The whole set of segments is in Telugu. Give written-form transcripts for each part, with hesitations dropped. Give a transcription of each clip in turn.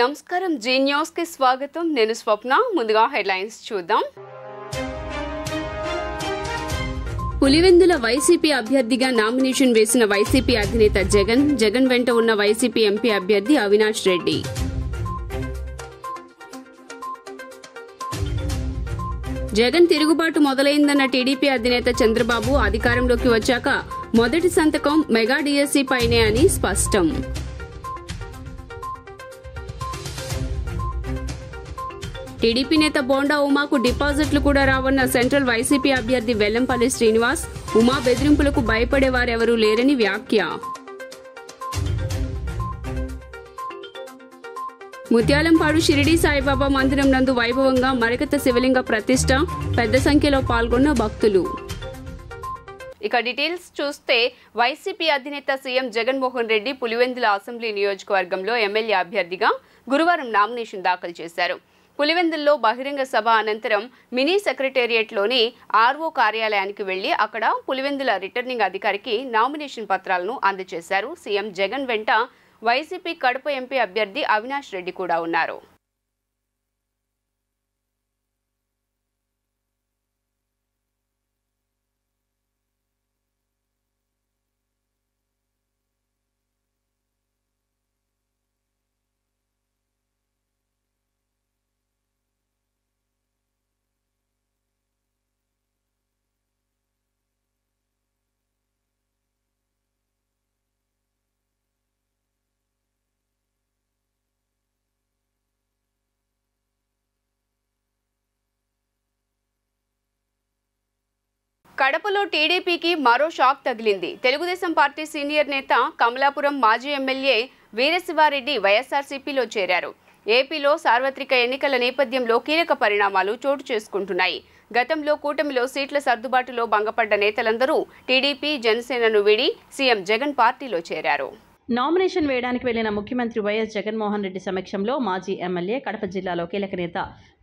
నమస్కారం జీ న్యూస్ కి స్వాగతం నేను స్వప్న ముందుగా హెడ్లైన్స్ చూద్దాం పులివెందుల వైసీపీ అభ్యర్థిగా నామినేషన్ వేసిన వైసీపీ అధినేత జగన్ వెంట ఉన్న వైసీపీ ఎంపీ అభ్యర్థి అవినాష్ రెడ్డి జగన్ తిరుగుబాటు మొదలైందన్న టీడీపీ అధినేత చంద్రబాబు అధికారంలోకి వచ్చాక మొదటి సంతకం మెగా డీఎస్సీ పైనే అని స్పష్టం టీడీపీ నేత బోండా ఉమాకు డిపాజిట్లు కూడా రావన్న సెంట్రల్ వైసీపీ అభ్యర్థి వెల్లంపల్లి శ్రీనివాస్ ఉమా బెదిరింపులకు భయపడేవారెవరూ లేరని వ్యాఖ్య ముత్యాలంపాడు షిరిడీ సాయిబాబా మందిరం నందు వైభవంగా మరకత శివలింగ ప్రతిష్ఠ పెద్ద సంఖ్యలో పాల్గొన్న భక్తులు ఇక డీటెయిల్స్ చూస్తే వైసీపీ అధినేత సీఎం జగన్మోహన్ రెడ్డి పులివెందుల అసెంబ్లీ నియోజకవర్గంలో ఎమ్మెల్యే అభ్యర్థిగా గురువారం నామినేషన్ దాఖలు చేశారు. పులివెందుల్లో బహిరంగ సభ అనంతరం మినీ సెక్రటేరియట్లోని ఆర్ఓ కార్యాలయానికి వెళ్లి అక్కడ పులివెందుల రిటర్నింగ్ అధికారికి నామినేషన్ పత్రాలను అందజేశారు. సీఎం జగన్ వెంట వైసీపీ కడప ఎంపీ అభ్యర్థి అవినాష్ రెడ్డి కూడా ఉన్నారు. కడపలో టీడీపీకి మరో షాక్ తగిలింది. తెలుగుదేశం పార్టీ సీనియర్ నేత కమలాపురం మాజీ ఎమ్మెల్యే వీరశివారెడ్డి వైఎస్ఆర్సీపీలో చేరారు. ఏపీలో సార్వత్రిక ఎన్నికల నేపథ్యంలో కీలక పరిణామాలు చోటు చేసుకుంటున్నాయి. గతంలో కూటమిలో సీట్ల సర్దుబాటులో భంగపడ్డ నేతలందరూ టీడీపీ జనసేనను వీడి సీఎం జగన్ పార్టీలో చేరారు. నామినేషన్ వేయడానికి వెళ్లిన ముఖ్యమంత్రి వైఎస్ జగన్మోహన్ రెడ్డి సమక్షంలో మాజీ ఎమ్మెల్యే కడప జిల్లాలో కీలక నేత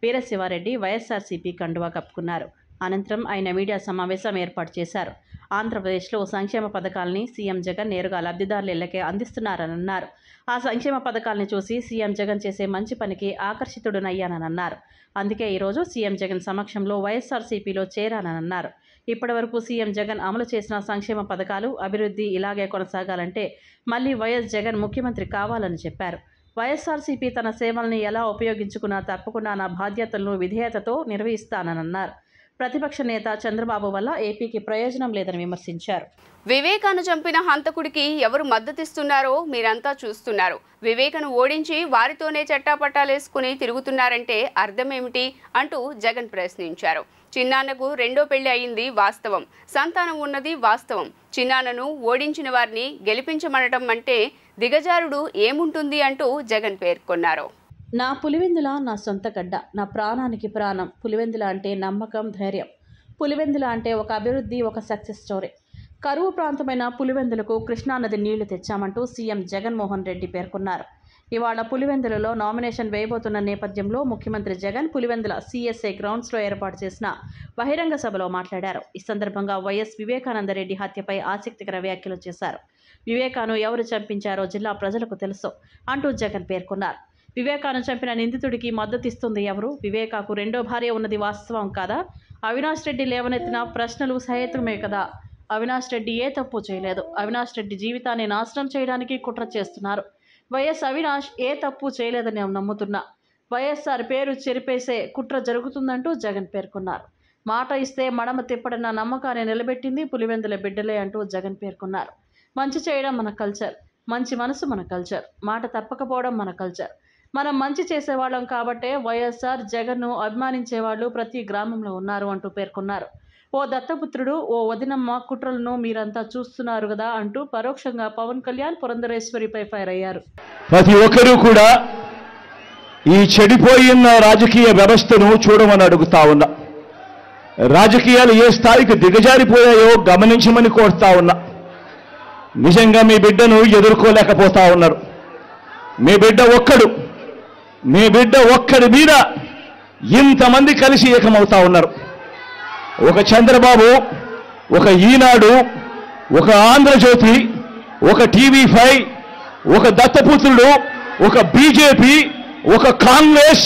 వీరశివారెడ్డి వైఎస్ఆర్సీపీ కండువా కప్పుకున్నారు. అనంతరం ఆయన మీడియా సమావేశం ఏర్పాటు చేశారు. ఆంధ్రప్రదేశ్లో సంక్షేమ పథకాలని సీఎం జగన్ నేరుగా లబ్ధిదారుల ఇళ్లకే అందిస్తున్నారని అన్నారు. ఆ సంక్షేమ పథకాలని చూసి సీఎం జగన్ చేసే మంచి పనికి ఆకర్షితుడనయ్యానని అన్నారు. అందుకే ఈరోజు సీఎం జగన్ సమక్షంలో వైఎస్ఆర్సీపీలో చేరానని అన్నారు. ఇప్పటివరకు సీఎం జగన్ అమలు చేసిన సంక్షేమ పథకాలు అభివృద్ధి ఇలాగే కొనసాగాలంటే మళ్లీ వైఎస్ జగన్ ముఖ్యమంత్రి కావాలని చెప్పారు. వైఎస్ఆర్సీపీ తన సేవల్ని ఎలా ఉపయోగించుకున్నా తప్పకుండా నా బాధ్యతలను విధేయతతో నిర్వహిస్తానని అన్నారు. ప్రతిపక్ష నేత చంద్రబాబు వల్ల ఏపీకి ప్రయోజనం లేదని విమర్శించారు. వివేకాను చంపిన హంతకుడికి ఎవరు మద్దతిస్తున్నారో మీరంతా చూస్తున్నారు. వివేకను ఓడించి వారితోనే చట్టాపట్టాలేసుకుని తిరుగుతున్నారంటే అర్థమేమిటి అంటూ జగన్ ప్రశ్నించారు. చిన్నాన్నకు రెండో పెళ్లి అయింది వాస్తవం, సంతానం ఉన్నది వాస్తవం. చిన్నాన్నను ఓడించిన వారిని గెలిపించమనటం అంటే దిగజారుడు ఏముంటుంది అంటూ జగన్ పేర్కొన్నారు. నా పులివెందుల నా సొంత గడ్డ, నా ప్రాణానికి ప్రాణం. పులివెందుల అంటే నమ్మకం, ధైర్యం. పులివెందుల అంటే ఒక అభివృద్ధి, ఒక సక్సెస్ స్టోరీ. కరువు ప్రాంతమైన పులివెందులకు కృష్ణానది నీళ్లు తెచ్చామంటూ సీఎం జగన్మోహన్ రెడ్డి పేర్కొన్నారు. ఇవాళ పులివెందులలో నామినేషన్ వేయబోతున్న నేపథ్యంలో ముఖ్యమంత్రి జగన్ పులివెందుల సిఎస్ఐ గ్రౌండ్స్లో ఏర్పాటు చేసిన బహిరంగ సభలో మాట్లాడారు. ఈ సందర్భంగా వైఎస్ వివేకానందరెడ్డి హత్యపై ఆసక్తికర వ్యాఖ్యలు చేశారు. వివేకాను ఎవరు చంపించారో జిల్లా ప్రజలకు తెలుసు అంటూ జగన్ పేర్కొన్నారు. వివేకాను చంపిన నిందితుడికి మద్దతిస్తుంది ఎవరు? వివేకాకు రెండో భార్య ఉన్నది వాస్తవం కాదా? అవినాష్ రెడ్డి లేవనెత్తిన ప్రశ్నలు సహేతుమే కదా. అవినాష్ రెడ్డి ఏ తప్పు చేయలేదు. అవినాష్ రెడ్డి జీవితాన్ని నాశనం చేయడానికి కుట్ర చేస్తున్నారు. వైఎస్ అవినాష్ ఏ తప్పు చేయలేదని నేను నమ్ముతున్నా. వైఎస్ఆర్ పేరు చెరిపేసే కుట్ర జరుగుతుందంటూ జగన్ పేర్కొన్నారు. మాట ఇస్తే మడమ తిప్పడన్న నమ్మకాన్ని నిలబెట్టింది పులివెందుల బిడ్డలే అంటూ జగన్ పేర్కొన్నారు. మంచి చేయడం మన కల్చర్, మంచి మనసు మన కల్చర్, మాట తప్పకపోవడం మన కల్చర్. మనం మంచి చేసేవాళ్ళం కాబట్టే వైఎస్ఆర్ జగన్ను అభిమానించేవాళ్ళు ప్రతి గ్రామంలో ఉన్నారు అంటూ పేర్కొన్నారు. ఓ దత్తపుత్రుడు, ఓ వదినమ్మ కుట్రలను మీరంతా చూస్తున్నారు కదా అంటూ పరోక్షంగా పవన్ కళ్యాణ్ పురంధరేశ్వరిపై ఫైర్ అయ్యారు. ప్రతి ఒక్కరూ కూడా ఈ చెడిపోయిన రాజకీయ వ్యవస్థను చూడమని అడుగుతా ఉన్నా. రాజకీయాలు ఏ స్థాయికి దిగజారిపోయాయో గమనించమని కోరుతా ఉన్నా. నిజంగా మీ బిడ్డను ఎదుర్కోలేకపోతా ఉన్నారు. మీ బిడ్డ ఒక్కడి మీద ఇంతమంది కలిసి ఏకమవుతా ఉన్నారు. ఒక చంద్రబాబు, ఒక ఈనాడు, ఒక ఆంధ్రజ్యోతి, ఒక టీవీ5, ఒక దత్తపుత్రుడు, ఒక బీజేపీ, ఒక కాంగ్రెస్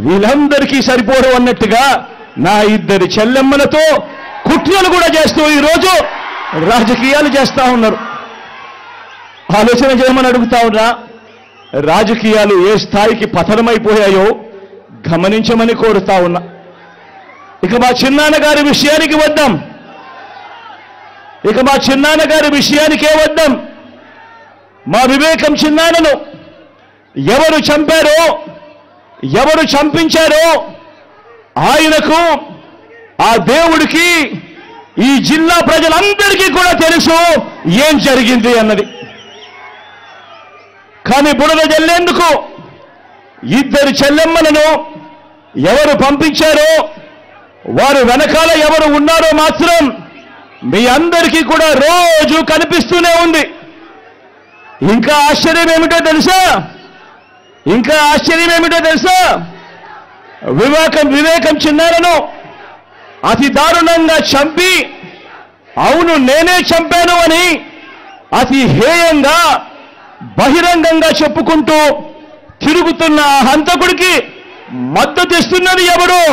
వీళ్ళందరికీ సరిపోరు అన్నట్టుగా నా ఇద్దరి చెల్లెమ్మలతో కుట్రలు కూడా చేస్తూ ఈరోజు రాజకీయాలు చేస్తా ఉన్నారు. ఆలోచన చేయమని అడుగుతా ఉన్నా. రాజకీయాలు ఏ స్థాయికి పతనమైపోయాయో గమనించమని కోరుతా ఉన్నా. ఇక మా చిన్నాన్నగారి విషయానికి వద్దాం. మా వివేకం చిన్నాన్నను ఎవరు చంపారో, ఎవరు చంపించారో ఆయనకు, ఆ దేవుడికి, ఈ జిల్లా ప్రజలందరికీ కూడా తెలుసు ఏం జరిగింది అన్నది. కానీ బురద జల్లేందుకు ఇద్దరు చెల్లెమ్మలను ఎవరు పంపించారో, వారు వెనకాల ఎవరు ఉన్నారో మాత్రం మీ అందరికీ కూడా రోజు కనిపిస్తూనే ఉంది. ఇంకా ఆశ్చర్యం ఏమిటో తెలుసా? వివేకం చిన్నారను అతి దారుణంగా చంపి, అవును నేనే చంపాను అని అతి హేయంగా బహిరంగంగా చెప్పుకుంటూ తిరుగుతున్న ఆ హంతకుడికి మద్దతు ఇస్తున్నది ఎవరు?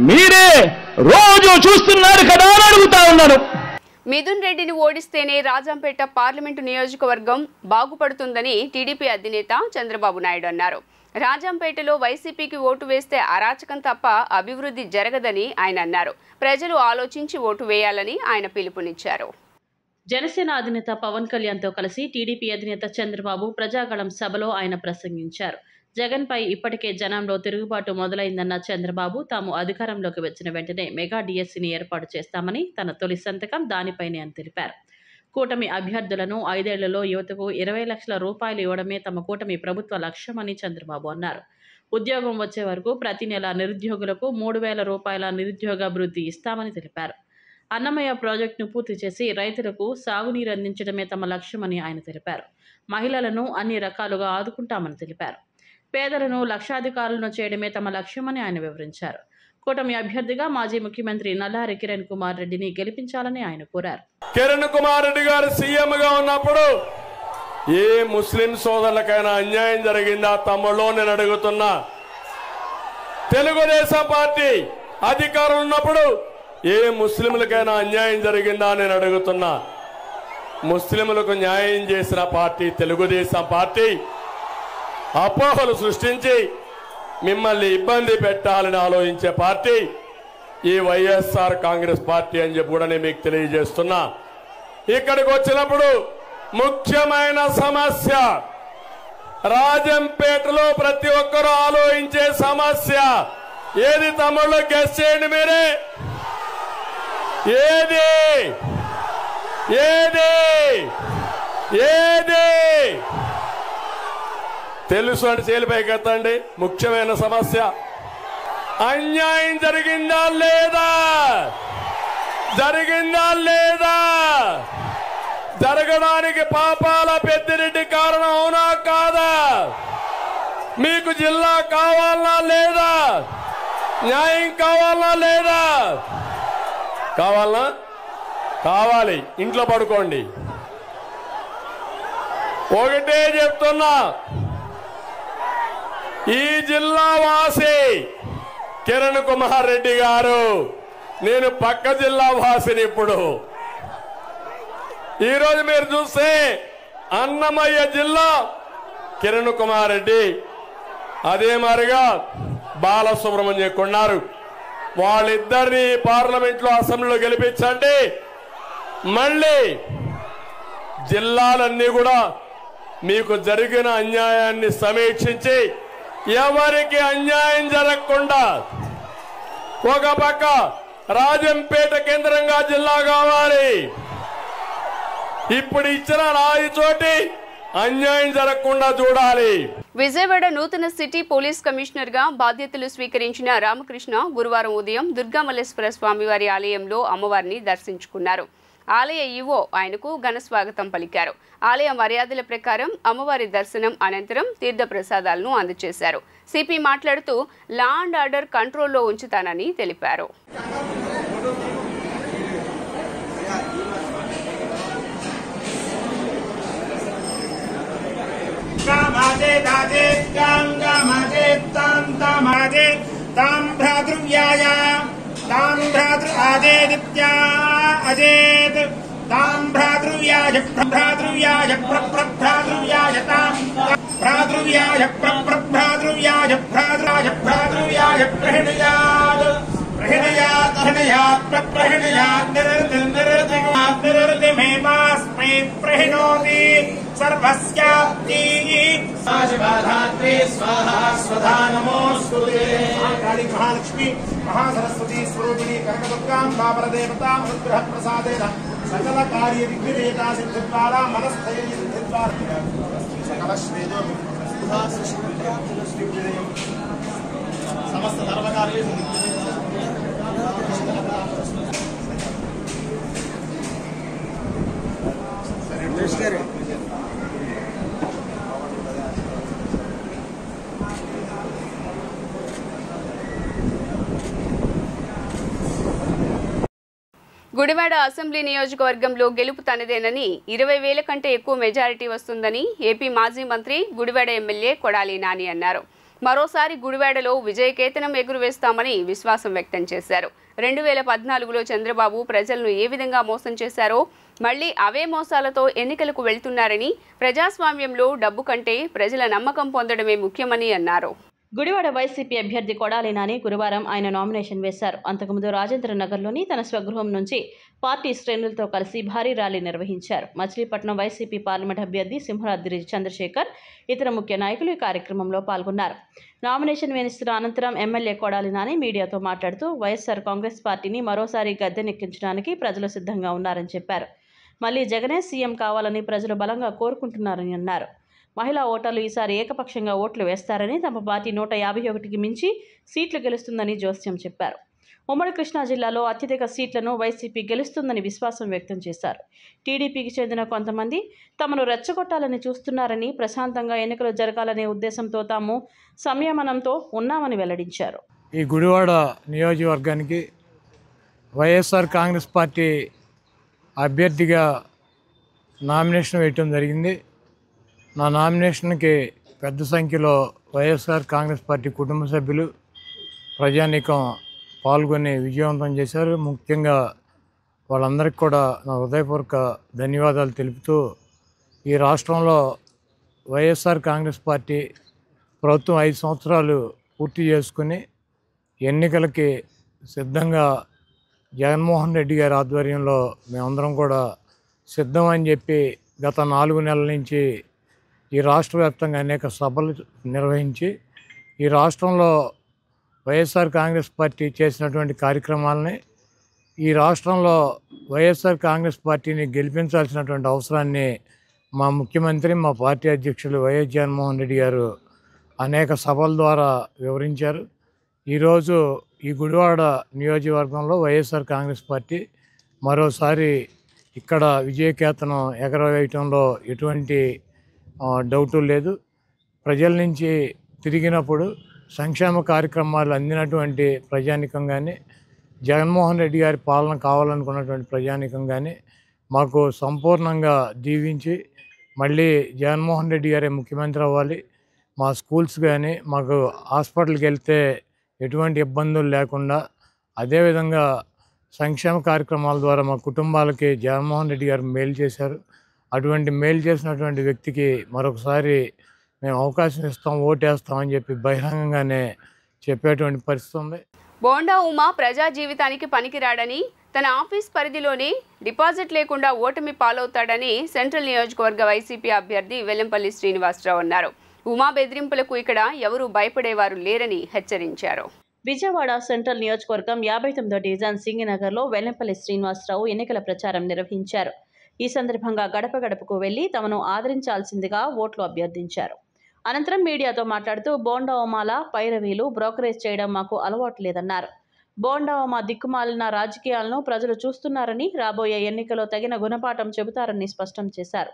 మీరే. రోజు చూస్తున్నారు కదా అని అడుగుతా ఉన్నాను. మిథున్ రెడ్డిని ఓడిస్తేనే రాజంపేట పార్లమెంటు నియోజకవర్గం బాగుపడుతుందని టీడీపీ అధినేత చంద్రబాబు నాయుడు అన్నారు. రాజంపేటలో వైసీపీకి ఓటు వేస్తే అరాచకం తప్ప అభివృద్ధి జరగదని ఆయన అన్నారు. ప్రజలు ఆలోచించి ఓటు వేయాలని ఆయన పిలుపునిచ్చారు. జనసేన అధినేత పవన్ కళ్యాణ్తో కలిసి టీడీపీ అధినేత చంద్రబాబు ప్రజాగళం సభలో ఆయన ప్రసంగించారు. జగన్పై ఇప్పటికే జనంలో తిరుగుబాటు మొదలైందన్న చంద్రబాబు తాము అధికారంలోకి వచ్చిన వెంటనే మెగా డిఎస్సీని ఏర్పాటు చేస్తామని తన తొలి సంతకం దానిపైనే అని తెలిపారు. కూటమి అభ్యర్థులను 5 ఏళ్లలో యువతకు 20 లక్షల రూపాయలు ఇవ్వడమే తమ కూటమి ప్రభుత్వ లక్ష్యమని చంద్రబాబు అన్నారు. ఉద్యోగం వచ్చే వరకు ప్రతి నెల నిరుద్యోగులకు 3,000 రూపాయల నిరుద్యోగాభివృద్ధి ఇస్తామని తెలిపారు. అన్నమయ్య ప్రాజెక్టును పూర్తి చేసి రైతులకు సాగునీరు అందించడమే తమ లక్ష్యమని ఆయన తెలిపారు. మహిళలను అన్ని రకాలుగా ఆదుకుంటామని తెలిపారు. పేదలను లక్షాధికారులను చేయడమే తమ లక్ష్యమని ఆయన వివరించారు. కూటమి అభ్యర్థిగా మాజీ ముఖ్యమంత్రి నల్లారి కిరణ్ కుమార్ రెడ్డిని గెలిపించాలని ఆయన కోరారు. కిరణ్ కుమార్ రెడ్డి గారు సీఎంగా ఉన్నప్పుడు ఏ ముస్లిం సోదరులకైనా అన్యాయం జరిగిందా తమ్ముళ్ళు నేను అడుగుతున్నా. తెలుగుదేశం పార్టీ అధికారం ఉన్నప్పుడు ఏ ముస్లింలకైనా అన్యాయం జరిగిందా నేను అడుగుతున్నా. ముస్లింలకు న్యాయం చేసిన పార్టీ తెలుగుదేశం పార్టీ. అపోహలు సృష్టించి మిమ్మల్ని ఇబ్బంది పెట్టాలని ఆలోచించే పార్టీ ఈ వైఎస్ఆర్ కాంగ్రెస్ పార్టీ అని చెప్పి కూడా నేను మీకు తెలియజేస్తున్నా. ఇక్కడికి వచ్చినప్పుడు ముఖ్యమైన సమస్య రాజంపేటలో ప్రతి ఒక్కరూ ఆలోచించే సమస్య ఏది తమ్ముళ్ళు? గెస్ చేయండి మీరే. ఏది ఏది ఏది తెలుసు అంటే చేలిపైకి ఎత్తండి. ముఖ్యమైన సమస్య అన్యాయం జరిగిందా లేదా? జరగడానికి పాపాల పెద్దిరెడ్డి కారణం అవునా కాదా? మీకు జిల్లా కావాలనా లేదా? న్యాయం కావాలనా లేదా? కావాలి. ఇంట్లో పడుకోండి. ఒకటే చెప్తున్నా, ఈ జిల్లా వాసి కిరణ్ కుమార్ రెడ్డి గారు, నేను పక్క జిల్లా వాసిని. ఇప్పుడు ఈరోజు మీరు చూస్తే అన్నమయ్య జిల్లా కిరణ్ కుమార్ రెడ్డి, అదే మారిగా బాలసుబ్రహ్మణ్యం కొన్నారు. వాళ్ళిద్దరిని పార్లమెంట్లో అసెంబ్లీలో గెలిపించండి. మళ్ళీ జిల్లాలన్నీ కూడా మీకు జరిగిన అన్యాయాన్ని సమీక్షించి ఎవరికి అన్యాయం జరగకుండా, ఒక పక్క రాజంపేట కేంద్రంగా జిల్లా కావాలి. ఇప్పుడు ఇచ్చిన రాయి చోటి అన్యాయం జరగకుండా చూడాలి. విజయవాడ నూతన సిటీ పోలీస్ కమిషనర్ గా బాధ్యతలు స్వీకరించిన రామకృష్ణ గురువారం ఉదయం దుర్గామల్లేశ్వర స్వామివారి ఆలయంలో అమ్మవారిని దర్శించుకున్నారు. ఆలయ ఈవో ఆయనకు ఘన స్వాగతం పలికారు. ఆలయ మర్యాదల ప్రకారం అమ్మవారి దర్శనం అనంతరం తీర్థ ప్రసాదాలను అందజేశారు. సిపి మాట్లాడుతూ లా అండ్ ఆర్డర్ కంట్రోల్లో ఉంచుతానని తెలిపారు. Gamade dade, gamade राजेदित्या अजेत तां भ्रातृव्याय प्रभ्रातृव्याय तां भ्रातृव्याय प्रभ्रातृव्याय भ्रातृव्याय प्रहिणयात् निरतिमेवास्मै प्रहिणोति सर्वस्याप्ति स्वाहा स्वधा नमोस्तुते। काली महालक्ष्मी महासरस्वती स्वरूपिणी कनकदुर्गाम्बा परदेवता अनुग्रह प्रसादेन सकल कार्य विघ्नवेदा सिद्धिद्वारा मनस्थैर्य सिद्धिद्वारा सकल श्वेदो समस्त धर्मकार्ये గుడివాడ అసెంబ్లీ నియోజకవర్గంలో గెలుపు తనదేనని 20,000 కంటే ఎక్కువ మెజారిటీ వస్తుందని ఏపీ మాజీ మంత్రి గుడివాడ ఎమ్మెల్యే కొడాలి నాని అన్నారు. మరోసారి గుడివాడలో విజయకేతనం ఎగురవేస్తామని విశ్వాసం వ్యక్తం చేశారు. 2014లో చంద్రబాబు ప్రజలను ఏ విధంగా మోసం చేశారో మళ్లీ అవే మోసాలతో ఎన్నికలకు వెళ్తున్నారని, ప్రజాస్వామ్యంలో డబ్బు కంటే ప్రజల నమ్మకం పొందడమే ముఖ్యమని అన్నారు. గుడివాడ వైసీపీ అభ్యర్థి కొడాలి నాని గురువారం ఆయన నామినేషన్ వేశారు. అంతకుముందు రాజేంద్ర నగర్లోని తన స్వగృహం నుంచి పార్టీ శ్రేణులతో కలిసి భారీ ర్యాలీ నిర్వహించారు. మచిలీపట్నం వైసీపీ పార్లమెంట్ అభ్యర్థి సింహరాద్రి చంద్రశేఖర్, ఇతర ముఖ్య నాయకులు ఈ కార్యక్రమంలో పాల్గొన్నారు. నామినేషన్ వేస్తున్న అనంతరం ఎమ్మెల్యే కొడాలి నాని మీడియాతో మాట్లాడుతూ వైఎస్ఆర్ కాంగ్రెస్ పార్టీని మరోసారి గద్దెనెక్కించడానికి ప్రజలు సిద్ధంగా ఉన్నారని చెప్పారు. మళ్లీ జగనే సీఎం కావాలని ప్రజలు బలంగా కోరుకుంటున్నారని అన్నారు. మహిళా ఓటర్లు ఈసారి ఏకపక్షంగా ఓట్లు వేస్తారని, తమ పార్టీ 151కి మించి సీట్లు గెలుస్తుందని జోస్యం చెప్పారు. ఉమ్మడి కృష్ణా జిల్లాలో అత్యధిక సీట్లను వైసీపీ గెలుస్తుందని విశ్వాసం వ్యక్తం చేశారు. టీడీపీకి చెందిన కొంతమంది తమను రెచ్చగొట్టాలని చూస్తున్నారని, ప్రశాంతంగా ఎన్నికలు జరగాలనే ఉద్దేశంతో తాము సంయమనంతో ఉన్నామని వెల్లడించారు. ఈ గుడివాడ నియోజకవర్గానికి వైఎస్ఆర్ కాంగ్రెస్ పార్టీ అభ్యర్థిగా నామినేషన్ వేయటం జరిగింది. నా నామినేషన్కి పెద్ద సంఖ్యలో వైఎస్ఆర్ కాంగ్రెస్ పార్టీ కుటుంబ సభ్యులు, ప్రజానీకం పాల్గొని విజయవంతం చేశారు. ముఖ్యంగా వాళ్ళందరికీ కూడా నా హృదయపూర్వక ధన్యవాదాలు తెలుపుతూ, ఈ రాష్ట్రంలో వైఎస్ఆర్ కాంగ్రెస్ పార్టీ ప్రభుత్వం 5 సంవత్సరాలు పూర్తి చేసుకుని ఎన్నికలకి సిద్ధంగా జగన్మోహన్ రెడ్డి గారి ఆధ్వర్యంలో మేమందరం కూడా సిద్ధం అని చెప్పి గత 4 నెలల నుంచి ఈ రాష్ట్ర వ్యాప్తంగా అనేక సభలు నిర్వహించి ఈ రాష్ట్రంలో వైఎస్ఆర్ కాంగ్రెస్ పార్టీ చేసినటువంటి కార్యక్రమాలని, ఈ రాష్ట్రంలో వైఎస్ఆర్ కాంగ్రెస్ పార్టీని గెలిపించాల్సినటువంటి అవసరాన్ని మా ముఖ్యమంత్రి, మా పార్టీ అధ్యక్షులు వైఎస్ జగన్మోహన్ రెడ్డి గారు అనేక సభల ద్వారా వివరించారు. ఈరోజు ఈ గుడివాడ నియోజకవర్గంలో వైఎస్ఆర్ కాంగ్రెస్ పార్టీ మరోసారి ఇక్కడ విజయకేతనం ఎగరవేయటంలో ఎటువంటి డౌటు లేదు. ప్రజల నుంచి తిరిగినప్పుడు సంక్షేమ కార్యక్రమాలు అందినటువంటి ప్రజానికం కానీ, జగన్మోహన్ రెడ్డి గారి పాలన కావాలనుకున్నటువంటి ప్రజానికం కానీ మాకు సంపూర్ణంగా దీవించి మళ్ళీ జగన్మోహన్ రెడ్డి గారే ముఖ్యమంత్రి అవ్వాలి, మా స్కూల్స్ కానీ మాకు హాస్పిటల్కి వెళ్తే ఎటువంటి ఇబ్బందులు లేకుండా, అదేవిధంగా సంక్షేమ కార్యక్రమాల ద్వారా మా కుటుంబాలకి జగన్మోహన్ రెడ్డి గారు మేలు చేశారు. అటువంటి మేలు చేసినటువంటి వ్యక్తికి మరొకసారి మేము అవకాశం ఇస్తాం, ఓటేస్తామని చెప్పి బహిరంగంగానే చెప్పేటువంటి పరిస్థితి ఉంది. బోండా ఉమా ప్రజా జీవితానికి పనికిరాడని, తన ఆఫీస్ పరిధిలోనే డిపాజిట్ లేకుండా ఓటమి పాలవుతాడని సెంట్రల్ నియోజకవర్గ వైసీపీ అభ్యర్థి వెల్లంపల్లి శ్రీనివాసరావు అన్నారు. ఉమా బెదిరింపులకు ఇక్కడ ఎవరూ భయపడేవారు లేరని హెచ్చరించారు. విజయవాడ సెంట్రల్ నియోజకవర్గం 59వ డివిజన్ సింగినగర్లో వెల్లంపల్లి శ్రీనివాసరావు ఎన్నికల ప్రచారం నిర్వహించారు. ఈ సందర్భంగా గడప గడపకు వెళ్లి తమను ఆదరించాల్సిందిగా ఓట్లు అభ్యర్థించారు. అనంతరం మీడియాతో మాట్లాడుతూ బోండా ఉమాల పైరవీలు బ్రోకరేజ్ చేయడం మాకు అలవాటు లేదన్నారు. బోండా ఉమా దిక్కుమాలిన రాజకీయాలను ప్రజలు చూస్తున్నారని, రాబోయే ఎన్నికల్లో తగిన గుణపాఠం చెబుతారని స్పష్టం చేశారు.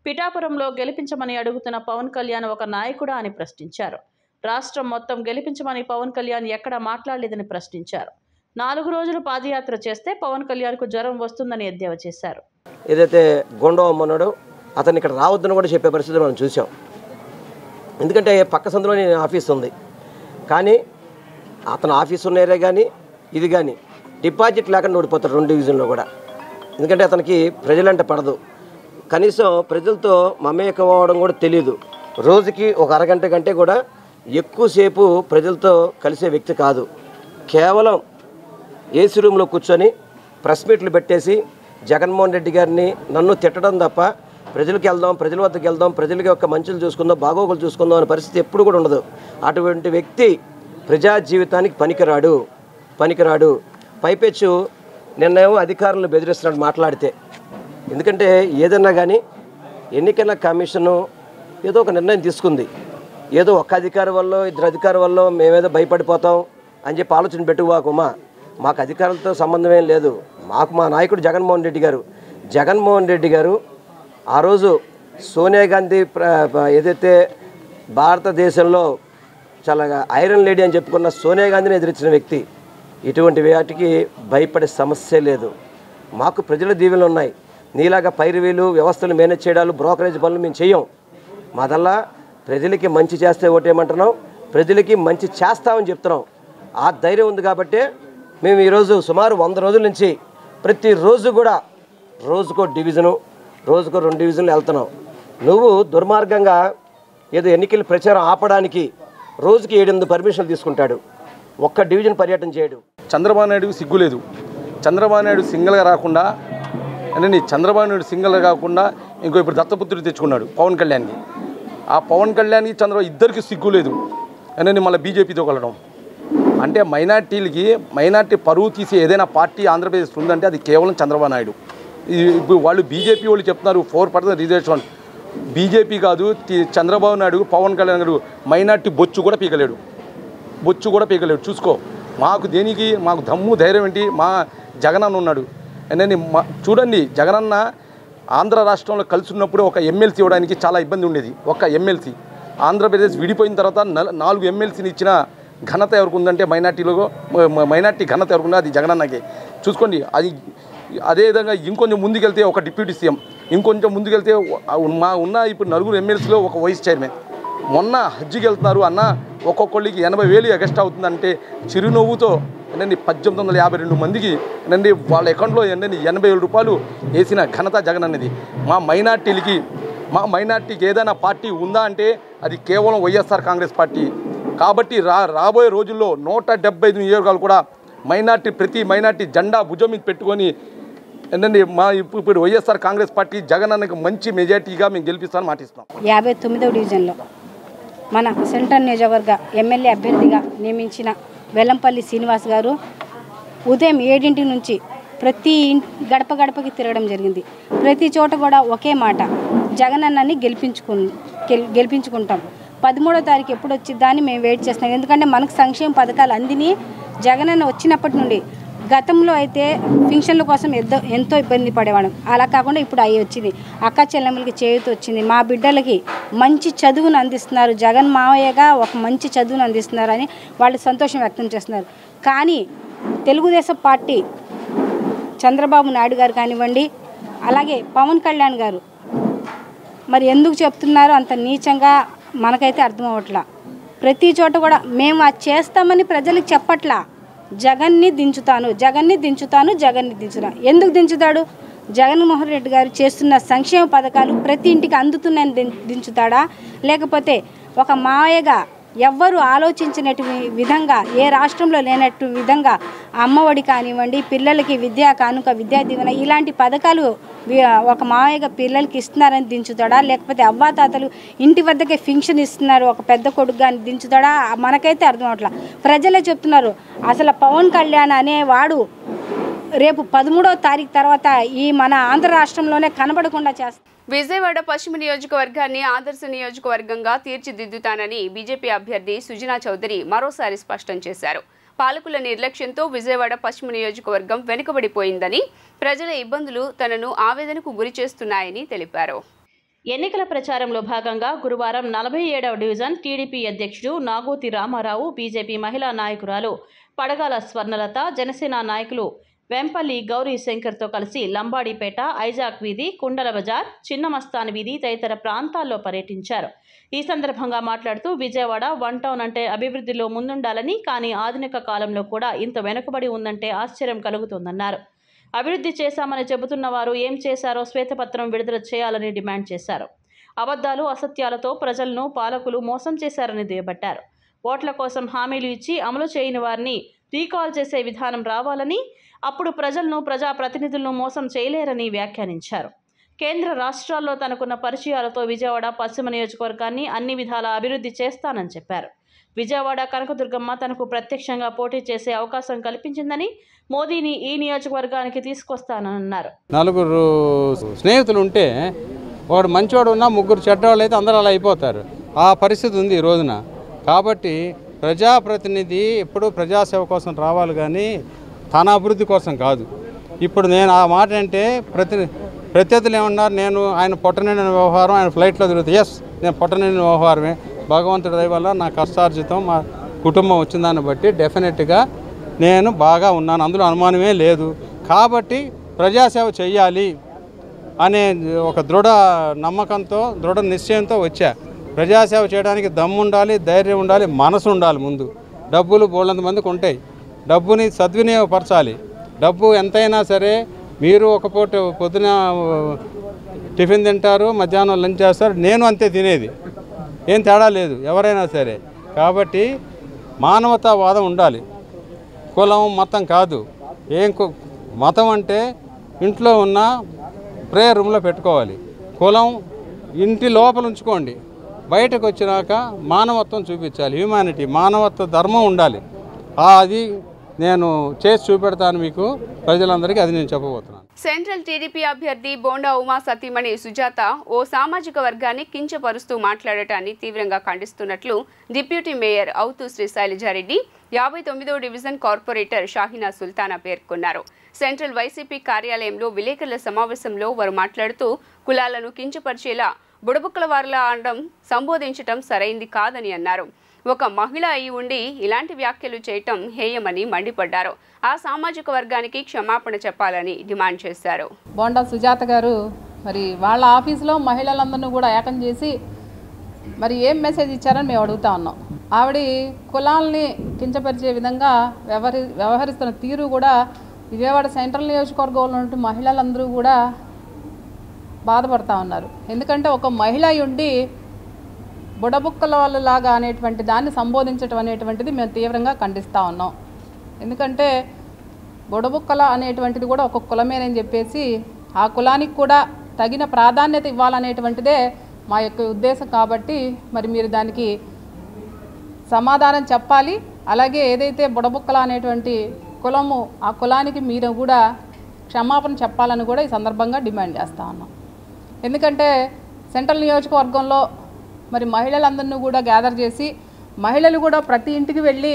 పిఠాపురంలో గెలిపించమని అడుగుతున్న పవన్ కళ్యాణ్ ఒక నాయకుడా అని ప్రశ్నించారు. రాష్ట్రం మొత్తం గెలిపించమని పవన్ కళ్యాణ్ ఎక్కడా మాట్లాడలేదని ప్రశ్నించారు. 4 రోజులు పాదయాత్ర చేస్తే పవన్ కళ్యాణ్కు జ్వరం వస్తుందని ఎద్దేవా చేశారు. ఏదైతే గోండోమ్మ ఉన్నాడో అతను ఇక్కడ రావద్దని కూడా చెప్పే పరిస్థితి మనం చూసాం. ఎందుకంటే పక్క సందులోనే ఆఫీస్ ఉంది, కానీ అతను ఆఫీస్ ఉన్నారే కానీ ఇది కానీ డిపాజిట్ లేకుండా ఓడిపోతాడు 2 డివిజన్లో కూడా. ఎందుకంటే అతనికి ప్రజలంటే పడదు, కనీసం ప్రజలతో మమేకం అవ్వడం కూడా తెలియదు. రోజుకి ఒక అరగంట కంటే కూడా ఎక్కువసేపు ప్రజలతో కలిసే వ్యక్తి కాదు. కేవలం ఏసీ రూమ్లో కూర్చొని ప్రెస్ మీట్లు పెట్టేసి జగన్మోహన్ రెడ్డి గారిని నన్ను తిట్టడం తప్ప ప్రజలకు వెళ్దాం, ప్రజల వద్దకు వెళ్దాం, ప్రజలకి యొక్క మంచులు చూసుకుందాం, బాగోగులు చూసుకుందాం అనే పరిస్థితి ఎప్పుడు కూడా ఉండదు. అటువంటి వ్యక్తి ప్రజా జీవితానికి పనికిరాడు. పైపెచ్చు నిన్నేమో అధికారులను బెదిరిస్తున్నాడు మాట్లాడితే. ఎందుకంటే ఏదన్నా కానీ ఎన్నికల కమిషను ఏదో ఒక నిర్ణయం తీసుకుంది. ఏదో ఒక్క అధికారి వల్ల 2 అధికారుల వల్ల మేమేదో భయపడిపోతాం అని చెప్పి ఆలోచన పెట్టుకోకుమా. మాకు అధికారులతో సంబంధం ఏం లేదు. మాకు మా నాయకుడు జగన్మోహన్ రెడ్డి గారు ఆ రోజు సోనియా గాంధీ ఏదైతే భారతదేశంలో చాలా ఐరన్ లేడీ అని చెప్పుకున్న సోనియా గాంధీని ఎదిరించిన వ్యక్తి. ఇటువంటి వాటికి భయపడే సమస్య లేదు. మాకు ప్రజల దీవెనలు ఉన్నాయి. నీలాగా పైరువీలు వ్యవస్థలు మేనేజ్ చేయడాలు బ్రోకరేజ్ పనులు మేము చెయ్యం. మాదల్లా ప్రజలకి మంచి చేస్తే ఓటేయమంటున్నాం, ప్రజలకి మంచి చేస్తామని చెప్తున్నాం. ఆ ధైర్యం ఉంది కాబట్టే మేము ఈరోజు సుమారు 100 రోజుల నుంచి ప్రతిరోజు కూడా రోజుకో 2 డివిజన్లు వెళ్తున్నాం. నువ్వు దుర్మార్గంగా ఏదో ఎన్నికల ప్రచారం ఆపడానికి రోజుకి 7-8 పర్మిషన్లు తీసుకుంటాడు, ఒక్క డివిజన్ పర్యటన చేయడు. చంద్రబాబు నాయుడు సిగ్గులేదు. చంద్రబాబు నాయుడు సింగిల్గా రాకుండా అంటే చంద్రబాబు నాయుడు సింగిల్గా కాకుండా ఇంకో ఇప్పుడు దత్తపుత్రుడు తెచ్చుకున్నాడు పవన్ కళ్యాణ్కి. ఆ పవన్ కళ్యాణ్కి చంద్రబాబు ఇద్దరికి సిగ్గు లేదు అని మళ్ళీ బీజేపీతో కలవడం అంటే మైనార్టీ పరువు తీసి ఏదైనా పార్టీ ఆంధ్రప్రదేశ్ ఉందంటే అది కేవలం చంద్రబాబు నాయుడు. ఇప్పుడు వాళ్ళు బీజేపీ వాళ్ళు చెప్తున్నారు 4% రిజర్వేషన్. బీజేపీ కాదు, చంద్రబాబు నాయుడు పవన్ కళ్యాణ్ గారు మైనార్టీ బొచ్చు కూడా పీకలేడు. చూసుకో, మాకు దమ్ము ధైర్యం ఏంటి? మా జగనన్న ఉన్నాడు. చూడండి, జగనన్న ఆంధ్ర రాష్ట్రంలో కలిసి ఉన్నప్పుడు ఒక ఎమ్మెల్సీ ఇవ్వడానికి చాలా ఇబ్బంది ఉండేది. ఒక ఎమ్మెల్సీ ఆంధ్రప్రదేశ్ విడిపోయిన తర్వాత 4 ఎమ్మెల్సీని ఇచ్చిన ఘనత ఎవరికి ఉందంటే మైనార్టీ ఘనత ఎవరికి ఉందో అది జగనన్నకే. చూసుకోండి, అదేవిధంగా ఇంకొంచెం ముందుకెళ్తే ఒక డిప్యూటీ సీఎం, ఇంకొంచెం ముందుకెళ్తే ఉన్న ఇప్పుడు 4 ఎమ్మెల్సీలో ఒక వైస్ చైర్మన్. మొన్న హజ్జీకి వెళ్తున్నారు అన్న, ఒక్కొక్కళ్ళకి 80,000 ఎగస్ట్రా అవుతుందంటే చిరునవ్వుతో 1852 మందికి వాళ్ళ అకౌంట్లో 80,000 రూపాయలు వేసిన ఘనత జగన్ అనేది. మా మైనార్టీకి ఏదైనా పార్టీ ఉందా అంటే అది కేవలం వైఎస్ఆర్ కాంగ్రెస్ పార్టీ. కాబట్టి రాబోయే రోజుల్లో 175 నియోజకవర్గాలు కూడా ప్రతి మైనార్టీ జెండా భుజం మీద పెట్టుకొని ఇప్పుడు వైఎస్ఆర్ కాంగ్రెస్ పార్టీ జగన్ అన్నకు మంచి మెజార్టీగా మేము గెలిపిస్తామని మాటిస్తున్నాం. 59వ డివిజన్లో మన సెంట్రల్ నియోజకవర్గ ఎమ్మెల్యే అభ్యర్థిగా నియమించిన వెల్లంపల్లి శ్రీనివాస్ గారు ఉదయం 7 నుంచి ప్రతి గడపకి తిరగడం జరిగింది. ప్రతి చోట కూడా ఒకే మాట, జగనన్నని గెలిపించుకుంటాం. 13వ తారీఖు ఎప్పుడు వచ్చిద్దాన్ని మేము వెయిట్ చేస్తున్నాం. ఎందుకంటే మనకు సంక్షేమ పథకాలు అందిని జగనన్న వచ్చినప్పటి నుండి గతంలో అయితే పింఛన్ల కోసం ఎంతో ఇబ్బంది పడేవాళ్ళం. అలా కాకుండా ఇప్పుడు అవి వచ్చింది. అక్క చెల్లెమ్మలకి చేయూత వచ్చింది. మా బిడ్డలకి మంచి చదువును అందిస్తున్నారు. జగన్ మావయ్యగా ఒక మంచి చదువును అందిస్తున్నారని వాళ్ళు సంతోషం వ్యక్తం చేస్తున్నారు. కానీ తెలుగుదేశం పార్టీ చంద్రబాబు నాయుడు గారు కానివ్వండి, అలాగే పవన్ కళ్యాణ్ గారు మరి ఎందుకు చెప్తున్నారు అంత నీచంగా మనకైతే అర్థం అవ్వట్లా. ప్రతి చోట కూడా మేము అది చేస్తామని ప్రజలకు చెప్పట్లా. జగన్ని దించుతాను. ఎందుకు దించుతాడు? జగన్మోహన్ రెడ్డి గారు చేస్తున్న సంక్షేమ పథకాలు ప్రతి ఇంటికి అందుతున్నాయని దించుతాడా? లేకపోతే ఒక మాయగా ఎవ్వరూ ఆలోచించినట్టు విధంగా, ఏ రాష్ట్రంలో లేనట్టు విధంగా అమ్మఒడి కానివ్వండి, పిల్లలకి విద్యా కానుక, విద్యా దీవెన ఇలాంటి పథకాలు ఒక మావయ్యగా పిల్లలకి ఇస్తున్నారని దించుతాడా? లేకపోతే అవ్వాతాతలు ఇంటి వద్దకే పింఛన్ ఇస్తున్నారు ఒక పెద్ద కొడుకుగా అని దించుతాడా? మనకైతే అర్థం అవట్లా. ప్రజలే చెప్తున్నారు అసలు పవన్ కళ్యాణ్ అనేవాడు రేపు 13వ తారీఖు తర్వాత ఈ మన ఆంధ్ర రాష్ట్రంలోనే కనబడకుండా చేస్తారు. విజయవాడ పశ్చిమ నియోజకవర్గాన్ని ఆదర్శ నియోజకవర్గంగా తీర్చిదిద్దుతానని బీజేపీ అభ్యర్థి సుజనా చౌదరి మరోసారి స్పష్టం చేశారు. పాలకుల నిర్లక్ష్యంతో విజయవాడ పశ్చిమ నియోజకవర్గం వెనుకబడిపోయిందని, ప్రజల ఇబ్బందులు తనను ఆవేదనకు గురి చేస్తున్నాయని తెలిపారు. ఎన్నికల ప్రచారంలో భాగంగా గురువారం 47వ డివిజన్ టీడీపీ అధ్యక్షుడు నాగోతి రామారావు, బీజేపీ మహిళా నాయకురాలు పడగాల స్వర్ణలత, జనసేన నాయకులు వెంపల్లి గౌరీ శంకర్తో కలిసి లంబాడీపేట, ఐజాక్ వీధి, కుండల బజార్, చిన్న మస్తాన్ వీధి తదితర ప్రాంతాల్లో పర్యటించారు. ఈ సందర్భంగా మాట్లాడుతూ విజయవాడ వన్ టౌన్ అంటే అభివృద్ధిలో ముందుండాలని, కానీ ఆధునిక కాలంలో కూడా ఇంత వెనుకబడి ఉందంటే ఆశ్చర్యం కలుగుతుందన్నారు. అభివృద్ధి చేశామని చెబుతున్న వారు ఏం చేశారో శ్వేతపత్రం విడుదల చేయాలని డిమాండ్ చేశారు. అబద్ధాలు, అసత్యాలతో ప్రజలను పాలకులు మోసం చేశారని దుయ్యబట్టారు. ఓట్ల కోసం హామీలు ఇచ్చి అమలు చేయని వారిని రీకాల్ చేసే విధానం రావాలని, అప్పుడు ప్రజలను, ప్రజాప్రతినిధులను మోసం చేయలేరని వ్యాఖ్యానించారు. కేంద్ర రాష్ట్రాల్లో తనకున్న పరిచయాలతో విజయవాడ పశ్చిమ నియోజకవర్గాన్ని అన్ని విధాల అభివృద్ధి చేస్తానని చెప్పారు. విజయవాడ కనకదుర్గమ్మ తనకు ప్రత్యక్షంగా పోటీ చేసే అవకాశం కల్పించిందని, మోదీని ఈ నియోజకవర్గానికి తీసుకొస్తానన్నారు. 4 స్నేహితులు ఉంటే వాడు మంచివాడు ఉన్నా 3 చెడ్డవాళ్ళు అయితే అందరూ అలా అయిపోతారు. ఆ పరిస్థితి ఉంది ఈ రోజున. కాబట్టి ప్రజాప్రతినిధి ఎప్పుడూ ప్రజాసేవ కోసం రావాలి, కానీ తన అభివృద్ధి కోసం కాదు. ఇప్పుడు నేను ఆ మాట అంటే ప్రత్యర్థులు ఏమన్నారు, నేను ఆయన పొట్టనిండిన వ్యవహారం, ఆయన ఫ్లైట్లో తిరుగుతాయి. ఎస్, నేను పొట్టనిండిన వ్యవహారమే. భగవంతుడి దయ వల్ల నా కష్టార్జితం, మా కుటుంబం వచ్చిన దాన్ని బట్టి డెఫినెట్గా నేను బాగా ఉన్నాను, అందులో అనుమానమే లేదు. కాబట్టి ప్రజాసేవ చేయాలి అనే ఒక దృఢ నమ్మకంతో, దృఢ నిశ్చయంతో వచ్చా. ప్రజాసేవ చేయడానికి దమ్ము ఉండాలి, ధైర్యం ఉండాలి, మనసు ఉండాలి. ముందు డబ్బులు బోళ్ళంత మందికి ఉంటాయి, డబ్బుని సద్వినియోగపరచాలి. డబ్బు ఎంతైనా సరే, మీరు ఒక పూట పొద్దున టిఫిన్ తింటారు, మధ్యాహ్నం లంచ్ చేస్తారు, నేను అంతే తినేది, ఏం తేడా లేదు ఎవరైనా సరే. కాబట్టి మానవతావాదం ఉండాలి, కులం మతం కాదు. మతం అంటే ఇంట్లో ఉన్న ప్రేయర్ రూమ్లో పెట్టుకోవాలి, కులం ఇంటి లోపల ఉంచుకోండి, బయటకు వచ్చినాక మానవత్వం చూపించాలి, హ్యూమానిటీ, మానవత్వ ధర్మం ఉండాలి. అది నేను చేసి చూపెడతాను మీకు, ప్రజలందరికీ అది నేను చెప్పబోతున్నాను. సెంట్రల్ టీడీపీ అభ్యర్థి బోండా ఉమా సతీమణి సుజాత ఓ సామాజిక వర్గాన్ని కించపరుస్తూ మాట్లాడటాన్ని తీవ్రంగా ఖండిస్తున్నట్లు డిప్యూటీ మేయర్ అవుతూ శ్రీ శైలజారెడ్డి, 59వ డివిజన్ కార్పొరేటర్ షాహినా సుల్తానా పేర్కొన్నారు. సెంట్రల్ వైసీపీ కార్యాలయంలో విలేకరుల సమావేశంలో వారు మాట్లాడుతూ కులాలను కించపరిచేలా బుడబుక్కల వారిలా అనడం, సంబోధించటం సరైంది కాదని అన్నారు. ఒక మహిళ అయి ఉండి ఇలాంటి వ్యాఖ్యలు చేయటం హేయమని మండిపడ్డారు. ఆ సామాజిక వర్గానికి క్షమాపణ చెప్పాలని డిమాండ్ చేశారు. బోండా సుజాత గారు మరి వాళ్ళ ఆఫీసులో మహిళలందరినీ కూడా ఏకం చేసి మరి ఏం మెసేజ్ ఇచ్చారని మేము అడుగుతా ఉన్నాం. ఆవిడ కులాల్ని కించపరిచే విధంగా వ్యవహరిస్తున్న తీరు కూడా విజయవాడ సెంట్రల్ నియోజకవర్గంలో ఉన్న మహిళలందరూ కూడా బాధపడతా ఉన్నారు. ఎందుకంటే ఒక మహిళ ఉండి బుడబుక్కల వాళ్ళలాగా అనేటువంటి దాన్ని సంబోధించడం అనేటువంటిది మేము తీవ్రంగా ఖండిస్తూ ఉన్నాం. ఎందుకంటే బుడబుక్కల అనేటువంటిది కూడా ఒక కులమేనని చెప్పేసి ఆ కులానికి కూడా తగిన ప్రాధాన్యత ఇవ్వాలనేటువంటిదే మా యొక్క ఉద్దేశం. కాబట్టి మరి మీరు దానికి సమాధానం చెప్పాలి. అలాగే ఏదైతే బుడబుక్కల అనేటువంటి కులము, ఆ కులానికి మీరు కూడా క్షమాపణ చెప్పాలని కూడా ఈ సందర్భంగా డిమాండ్ చేస్తూ ఉన్నాం. ఎందుకంటే సెంట్రల్ నియోజకవర్గంలో మరి మహిళలందరినీ కూడా గ్యాదర్ చేసి మహిళలు కూడా ప్రతి ఇంటికి వెళ్ళి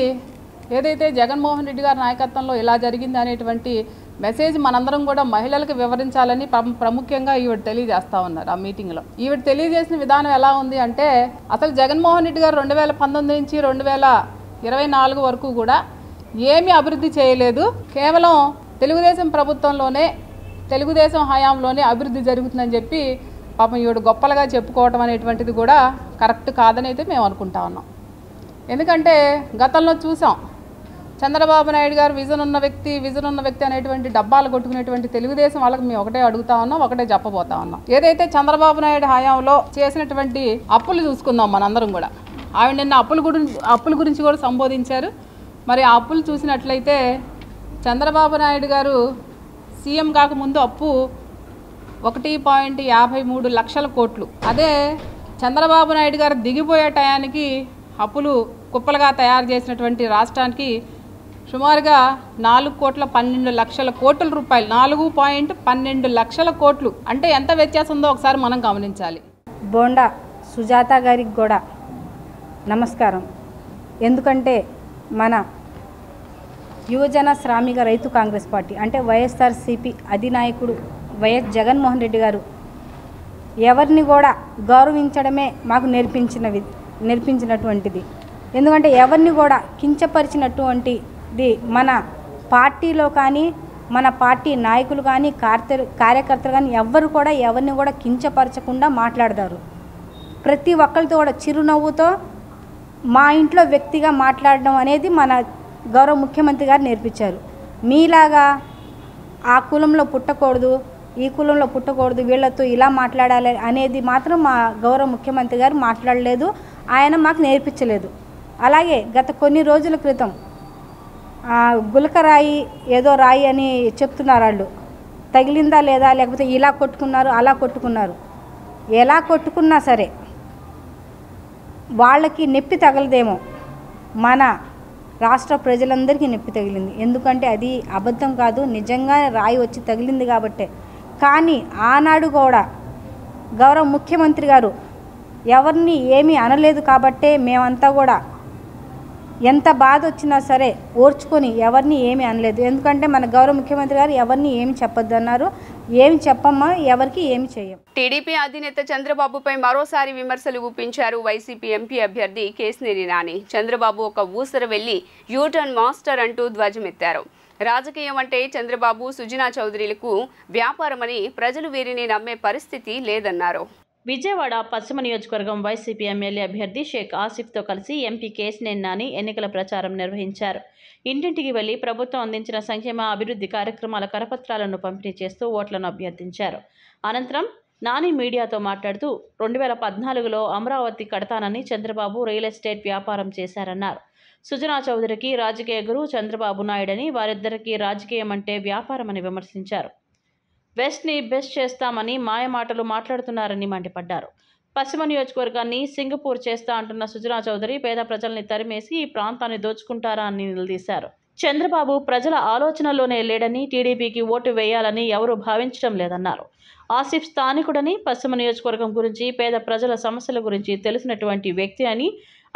ఏదైతే జగన్మోహన్ రెడ్డి గారి నాయకత్వంలో ఇలా జరిగింది అనేటువంటి మెసేజ్ మనందరం కూడా మహిళలకు వివరించాలని ప్రాముఖ్యంగా ఈవిడ తెలియజేస్తూ ఉన్నారు. ఆ మీటింగ్లో ఈవిడ తెలియజేసిన విధానం ఎలా ఉంది అంటే, అసలు జగన్మోహన్ రెడ్డి గారు 2019 నుంచి 2024 వరకు కూడా ఏమీ అభివృద్ధి చేయలేదు. కేవలం తెలుగుదేశం ప్రభుత్వంలోనే, తెలుగుదేశం హయాంలోనే అభివృద్ధి జరుగుతుందని చెప్పి పాపం ఈవిడ గొప్పలుగా చెప్పుకోవటం అనేటువంటిది కూడా కరెక్ట్ కాదని అయితే మేము అనుకుంటా ఉన్నాం. ఎందుకంటే గతంలో చూసాం, చంద్రబాబు నాయుడు గారు విజన్ ఉన్న వ్యక్తి అనేటువంటి డబ్బాలు కొట్టుకునేటువంటి తెలుగుదేశం వాళ్ళకి మేము ఒకటే అడుగుతా ఉన్నాం, ఒకటే చెప్పబోతా ఉన్నాం. ఏదైతే చంద్రబాబు నాయుడు హయాంలో చేసినటువంటి అప్పులు చూసుకుందాం మనందరం కూడా. ఆవిడ నిన్న అప్పుల గురించి కూడా సంబోధించారు. మరి ఆ అప్పులు చూసినట్లయితే చంద్రబాబు నాయుడు గారు సీఎం కాకముందు అప్పు 1.53 లక్షల కోట్లు. అదే చంద్రబాబు నాయుడు గారు దిగిపోయే టయానికి అప్పులు కుప్పలుగా తయారు చేసినటువంటి రాష్ట్రానికి సుమారుగా 4.12 కోట్ల రూపాయలు, 4.12 లక్షల కోట్లు. అంటే ఎంత వ్యత్యాసం ఉందో ఒకసారి మనం గమనించాలి. బోండా సుజాత గారికి కూడా నమస్కారం. ఎందుకంటే మన యువజన శ్రామిక రైతు కాంగ్రెస్ పార్టీ అంటే వైఎస్ఆర్సీపీ అధినాయకుడు వైఎస్ జగన్మోహన్ రెడ్డి గారు ఎవరిని కూడా గౌరవించడమే మాకు నేర్పించినటువంటిది. ఎందుకంటే ఎవరిని కూడా కించపరిచినటువంటిది మన పార్టీలో కానీ మన పార్టీ నాయకులు కానీ కార్యకర్తలు కానీ ఎవ్వరు కూడా ఎవరిని కూడా కించపరచకుండా మాట్లాడతారు. ప్రతి ఒక్కరితో కూడా చిరునవ్వుతో మా ఇంట్లో వ్యక్తిగా మాట్లాడడం అనేది మన గౌరవ ముఖ్యమంత్రి గారు నేర్పించారు. మీలాగా ఆ కులంలో పుట్టకూడదు, ఈ కులంలో పుట్టకూడదు, వీళ్ళతో ఇలా మాట్లాడాలి అనేది మాత్రం మా గౌరవ ముఖ్యమంత్రి గారు మాట్లాడలేదు, ఆయన మాకు నేర్పించలేదు. అలాగే గత కొన్ని రోజుల క్రితం గులకరాయి ఏదో రాయి అని చెప్తున్నారు. వాళ్ళు తగిలిందా లేదా, లేకపోతే ఇలా కొట్టుకున్నారు అలా కొట్టుకున్నారు. ఎలా కొట్టుకున్నా సరే వాళ్ళకి నొప్పి తగలదేమో, మన రాష్ట్ర ప్రజలందరికీ నొప్పి తగిలింది. ఎందుకంటే అది అబద్ధం కాదు, నిజంగా రాయి వచ్చి తగిలింది కాబట్టే. కానీ ఆనాడు కూడా గౌరవ ముఖ్యమంత్రి గారు ఎవరిని ఏమీ అనలేదు కాబట్టే మేమంతా కూడా ఎంత బాధ వచ్చినా సరే ఓర్చుకొని ఎవరిని ఏమీ అనలేదు. ఎందుకంటే మన గౌరవ ముఖ్యమంత్రి గారు ఎవరిని ఏమి చెప్పొద్దు అన్నారు. ఏమి చెప్పమ్మా, ఎవరికి ఏమి చేయం. టీడీపీ అధినేత చంద్రబాబుపై మరోసారి విమర్శలు గుప్పించారు వైసీపీ ఎంపీ అభ్యర్థి కేశినేని నాని. చంద్రబాబు ఒక ఊసర వెళ్లి యూటర్న్ మాస్టర్ అంటూ ధ్వజమెత్తారు. రాజకీయం అంటే చంద్రబాబు, సుజనా చౌదరిలకు వ్యాపారమని, ప్రజలు వీరిని నమ్మే పరిస్థితి లేదన్నారు. విజయవాడ పశ్చిమ నియోజకవర్గం వైసీపీ ఎమ్మెల్యే అభ్యర్థి షేక్ ఆసిఫ్తో కలిసి ఎంపీ కేశినేని నాని ఎన్నికల ప్రచారం నిర్వహించారు. ఇంటింటికి వెళ్లి ప్రభుత్వం అందించిన సంక్షేమ అభివృద్ధి కార్యక్రమాల కరపత్రాలను పంపిణీ చేస్తూ ఓట్లను అభ్యర్థించారు. అనంతరం నాని మీడియాతో మాట్లాడుతూ 2014లో అమరావతి కడతానని చంద్రబాబు రియల్ ఎస్టేట్ వ్యాపారం చేశారన్నారు. సుజనా చౌదరికి రాజకీయ గురువు చంద్రబాబు నాయుడని, వారిద్దరికీ రాజకీయం అంటే వ్యాపారమని విమర్శించారు. వెస్ట్ని బెస్ట్ చేస్తామని మాయమాటలు మాట్లాడుతున్నారని మండిపడ్డారు. పశ్చిమ నియోజకవర్గాన్ని సింగపూర్ చేస్తా అంటున్న సుజనా చౌదరి పేద ప్రజల్ని తరిమేసి ఈ ప్రాంతాన్ని దోచుకుంటారా అని నిలదీశారు. చంద్రబాబు ప్రజల ఆలోచనలోనే లేడని, టీడీపీకి ఓటు వేయాలని ఎవరూ భావించడం లేదన్నారు. ఆసిఫ్ స్థానికుడని, పశ్చిమ నియోజకవర్గం గురించి, పేద ప్రజల సమస్యల గురించి తెలిసినటువంటి వ్యక్తి అని,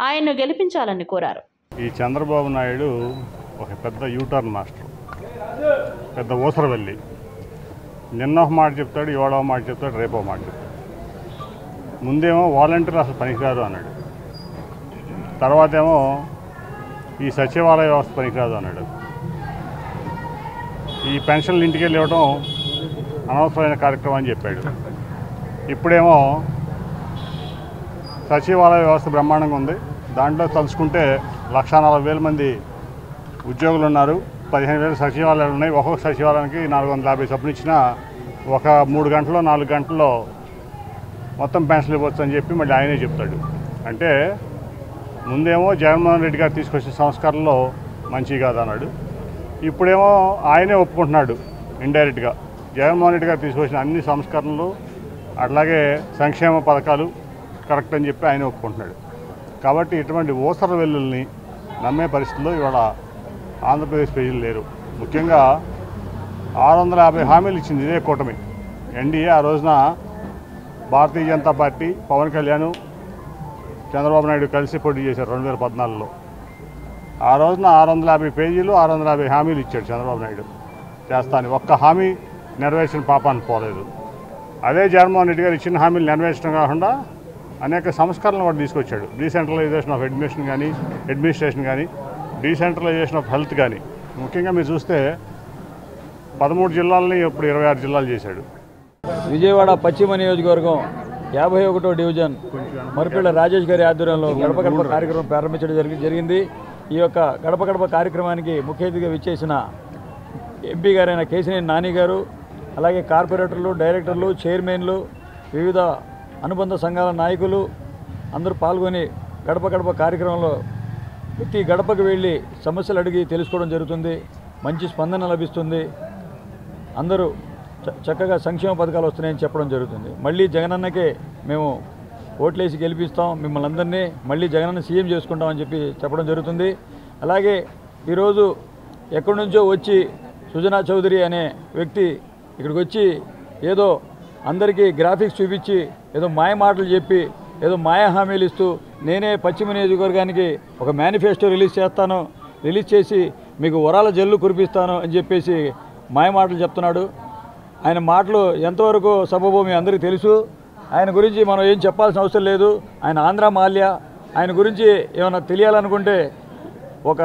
ఆయన్ను గెలిపించాలని కోరారు. ఈ చంద్రబాబు నాయుడు ఒక పెద్ద యూటర్న్ మాస్టర్, పెద్ద ఊసరవెల్లి. నిన్న ఒక మాట చెప్తాడు, ఇవాళ ఒక మాట చెప్తాడు, రేపో మాట చెప్తాడు. ముందేమో వాలంటీర్ అసలు పనికిరాదు అన్నాడు, తర్వాత ఏమో ఈ సచివాలయ వ్యవస్థ పనికిరాదు అన్నాడు. ఈ పెన్షన్లు ఇంటికి వెళ్ళి ఇవ్వడం అనవసరమైన కార్యక్రమం అని చెప్పాడు. ఇప్పుడేమో సచివాలయ వ్యవస్థ బ్రహ్మాండంగా ఉంది, దాంట్లో తలుచుకుంటే 1,40,000 మంది ఉద్యోగులు ఉన్నారు, 15,000 సచివాలయాలు ఉన్నాయి. ఒక్కొక్క సచివాలయానికి 450 చొప్పున ఇచ్చినా ఒక 3 గంటల్లో 4 గంటల్లో మొత్తం పెన్షన్లు ఇవ్వచ్చు అని చెప్పి మళ్ళీ ఆయనే చెప్తాడు. అంటే ముందేమో జగన్మోహన్ రెడ్డి గారు తీసుకొచ్చిన సంస్కరణలో మంచివి కాదన్నాడు, ఇప్పుడేమో ఆయనే ఒప్పుకుంటున్నాడు ఇండైరెక్ట్గా. జగన్మోహన్ రెడ్డి గారు తీసుకొచ్చిన అన్ని సంస్కరణలు అట్లాగే సంక్షేమ పథకాలు కరెక్ట్ అని చెప్పి ఆయన ఒప్పుకుంటున్నాడు. కాబట్టి ఇటువంటి ఊసర వెల్లుల్ని నమ్మే పరిస్థితుల్లో ఇవాళ ఆంధ్రప్రదేశ్ ప్రజలు లేరు. ముఖ్యంగా 650 హామీలు ఇచ్చింది ఇదే కూటమి ఎన్డీఏ. ఆ రోజున భారతీయ జనతా పార్టీ, పవన్ కళ్యాణ్, చంద్రబాబు నాయుడు కలిసి పోటీ చేశారు 2014లో. ఆ రోజున 650 పేజీలు 650 హామీలు ఇచ్చాడు చంద్రబాబు నాయుడు చేస్తాను. ఒక్క హామీ నెరవేర్చిన పాపాన్ని పోలేదు. అదే జగన్మోహన్ రెడ్డి గారు ఇచ్చిన హామీలు నెరవేర్చడం కాకుండా అనేక సంస్కరణలు కూడా తీసుకొచ్చాడు. డీసెంట్రలైజేషన్ ఆఫ్ అడ్మినిస్ట్రేషన్ కానీ, డీసెంట్రలైజేషన్ ఆఫ్ హెల్త్ కానీ. ముఖ్యంగా మీరు చూస్తే 13 జిల్లాలని ఇప్పుడు 26 జిల్లాలు చేశాడు. విజయవాడ పశ్చిమ నియోజకవర్గం 51వ డివిజన్ మరిపిళ్ళ రాజేష్ గారి ఆధ్వర్యంలో గడప గడప కార్యక్రమం ప్రారంభించడం జరిగింది. ఈ యొక్క గడప గడప కార్యక్రమానికి ముఖ్య అతిథిగా విచ్చేసిన ఎంపీ గారైన కేశినేని నాని గారు, అలాగే కార్పొరేటర్లు, డైరెక్టర్లు, చైర్మన్లు, వివిధ అనుబంధ సంఘాల నాయకులు అందరూ పాల్గొని గడప గడప కార్యక్రమంలో ప్రతి గడపకు వెళ్ళి సమస్యలు అడిగి తెలుసుకోవడం జరుగుతుంది. మంచి స్పందన లభిస్తుంది. అందరూ చక్కగా సంక్షేమ పథకాలు వస్తున్నాయని చెప్పడం జరుగుతుంది. మళ్ళీ జగనన్నకే మేము ఓట్లేసి గెలిపిస్తాం, మిమ్మల్ని అందరినీ మళ్ళీ జగనన్న సీఎం చేసుకుంటామని చెప్పి చెప్పడం జరుగుతుంది. అలాగే ఈరోజు ఎక్కడి నుంచో వచ్చి సుజనా చౌదరి అనే వ్యక్తి ఇక్కడికి వచ్చి ఏదో అందరికీ గ్రాఫిక్స్ చూపించి ఏదో మాయ మాటలు చెప్పి ఏదో మాయ హామీలు ఇస్తూ నేనే పశ్చిమ నియోజకవర్గానికి ఒక మేనిఫెస్టో రిలీజ్ చేసి మీకు వరాల జల్లు కురిపిస్తాను అని చెప్పేసి మాయ మాటలు చెప్తున్నాడు. ఆయన మాటలు ఎంతవరకు సబబో మీ అందరికీ తెలుసు. ఆయన గురించి మనం ఏం చెప్పాల్సిన అవసరం లేదు. ఆయన ఆంధ్ర మాల్య. ఆయన గురించి ఏమైనా తెలియాలనుకుంటే ఒక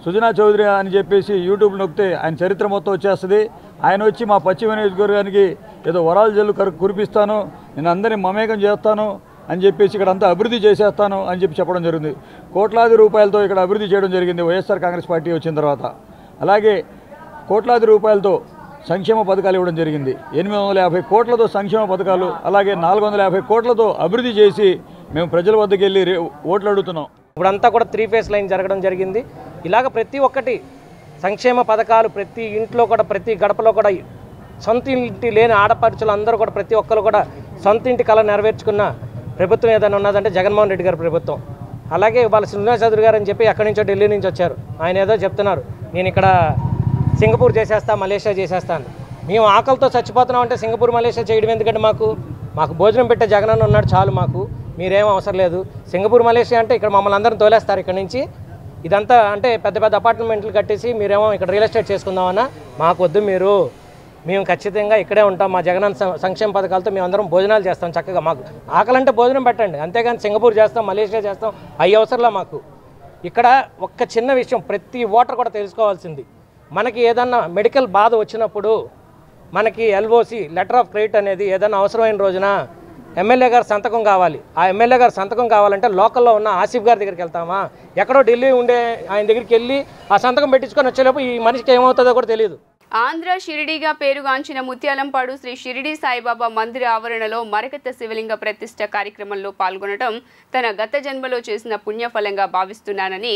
సుజనా చౌదరి అని చెప్పేసి యూట్యూబ్ నొక్కితే ఆయన చరిత్ర మొత్తం వచ్చేస్తుంది. ఆయన వచ్చి మా పశ్చిమ నియోజకవర్గానికి ఏదో వరాల జల్లు కురిపిస్తాను, నేను అందరినీ మమేకం చేస్తాను అని చెప్పేసి ఇక్కడ అంతా అభివృద్ధి చేసేస్తాను అని చెప్పడం జరిగింది. కోట్లాది రూపాయలతో ఇక్కడ అభివృద్ధి చేయడం జరిగింది వైఎస్ఆర్ కాంగ్రెస్ పార్టీ వచ్చిన తర్వాత. అలాగే కోట్లాది రూపాయలతో సంక్షేమ పథకాలు ఇవ్వడం జరిగింది. 850 కోట్లతో సంక్షేమ పథకాలు, అలాగే 450 కోట్లతో అభివృద్ధి చేసి మేము ప్రజల వద్దకు వెళ్ళి ఓట్లు అడుగుతున్నాం. ఇప్పుడంతా కూడా 3 ఫేజ్ లైన్ జరగడం జరిగింది. ఇలాగ ప్రతి ఒక్కటి సంక్షేమ పథకాలు ప్రతి ఇంట్లో కూడా, ప్రతి గడపలో కూడా సొంత ఇంటి లేని ఆడపడుచులు అందరూ కూడా ప్రతి ఒక్కరు కూడా సొంత ఇంటి కళ నెరవేర్చుకున్న ప్రభుత్వం ఏదైనా ఉన్నదంటే జగన్మోహన్ రెడ్డి గారి ప్రభుత్వం. అలాగే వాళ్ళ సుజనా చౌదరి గారు అని చెప్పి ఎక్కడి నుంచో ఢిల్లీ నుంచి వచ్చారు. ఆయన ఏదో చెప్తున్నారు, నేను ఇక్కడ సింగపూర్ చేసేస్తా, మలేషియా చేసేస్తాను. మేము ఆకలితో చచ్చిపోతున్నాం అంటే సింగపూర్ మలేషియా చేయడం ఎందుకంటే మాకు భోజనం పెట్టే జగనన్న ఉన్నాడు చాలు, మాకు మీరేం అవసరం లేదు. సింగపూర్ మలేషియా అంటే ఇక్కడ మమ్మల్ని అందరం తోలేస్తారు ఇక్కడ నుంచి. ఇదంతా అంటే పెద్ద పెద్ద అపార్ట్మెంట్లు కట్టేసి మీరేమో ఇక్కడ రియల్ ఎస్టేట్ చేసుకుందామన్నా మాకు వద్దు, మేము ఖచ్చితంగా ఇక్కడే ఉంటాం. మా జగనన్న సంక్షేమ పథకాలతో మేము అందరం భోజనాలు చేస్తాం చక్కగా. మాకు ఆకలంటే భోజనం పెట్టండి, అంతేగాని సింగపూర్ చేస్తాం, మలేషియా చేస్తాం అవి అవసరంలా మాకు. ఇక్కడ ఒక్క చిన్న విషయం ప్రతి ఓటర్ కూడా తెలుసుకోవాల్సింది, మనకి ఏదన్నా మెడికల్ బాధ వచ్చినప్పుడు మనకి ఎల్ఓసి లెటర్ ఆఫ్ క్రెడిట్ అనేది ఏదైనా అవసరమైన రోజున ఎమ్మెల్యే గారు సంతకం కావాలి. ఆ ఎమ్మెల్యే గారు సంతకం కావాలంటే లోకల్లో ఉన్న ఆసిఫ్ గారి దగ్గరికి వెళ్తామా, ఎక్కడో ఢిల్లీ ఉండే ఆయన దగ్గరికి వెళ్ళి ఆ సంతకం పెట్టించుకొని వచ్చేలోపు ఈ మనిషికి ఏమవుతుందో కూడా తెలియదు. ఆంధ్ర షిరిడీగా పేరుగాంచిన ముత్యాలంపాడు శ్రీ షిరిడీ సాయిబాబా మందిర ఆవరణలో మరకత శివలింగ ప్రతిష్ఠ కార్యక్రమంలో పాల్గొనడం తన గత జన్మలో చేసిన పుణ్యఫలంగా భావిస్తున్నానని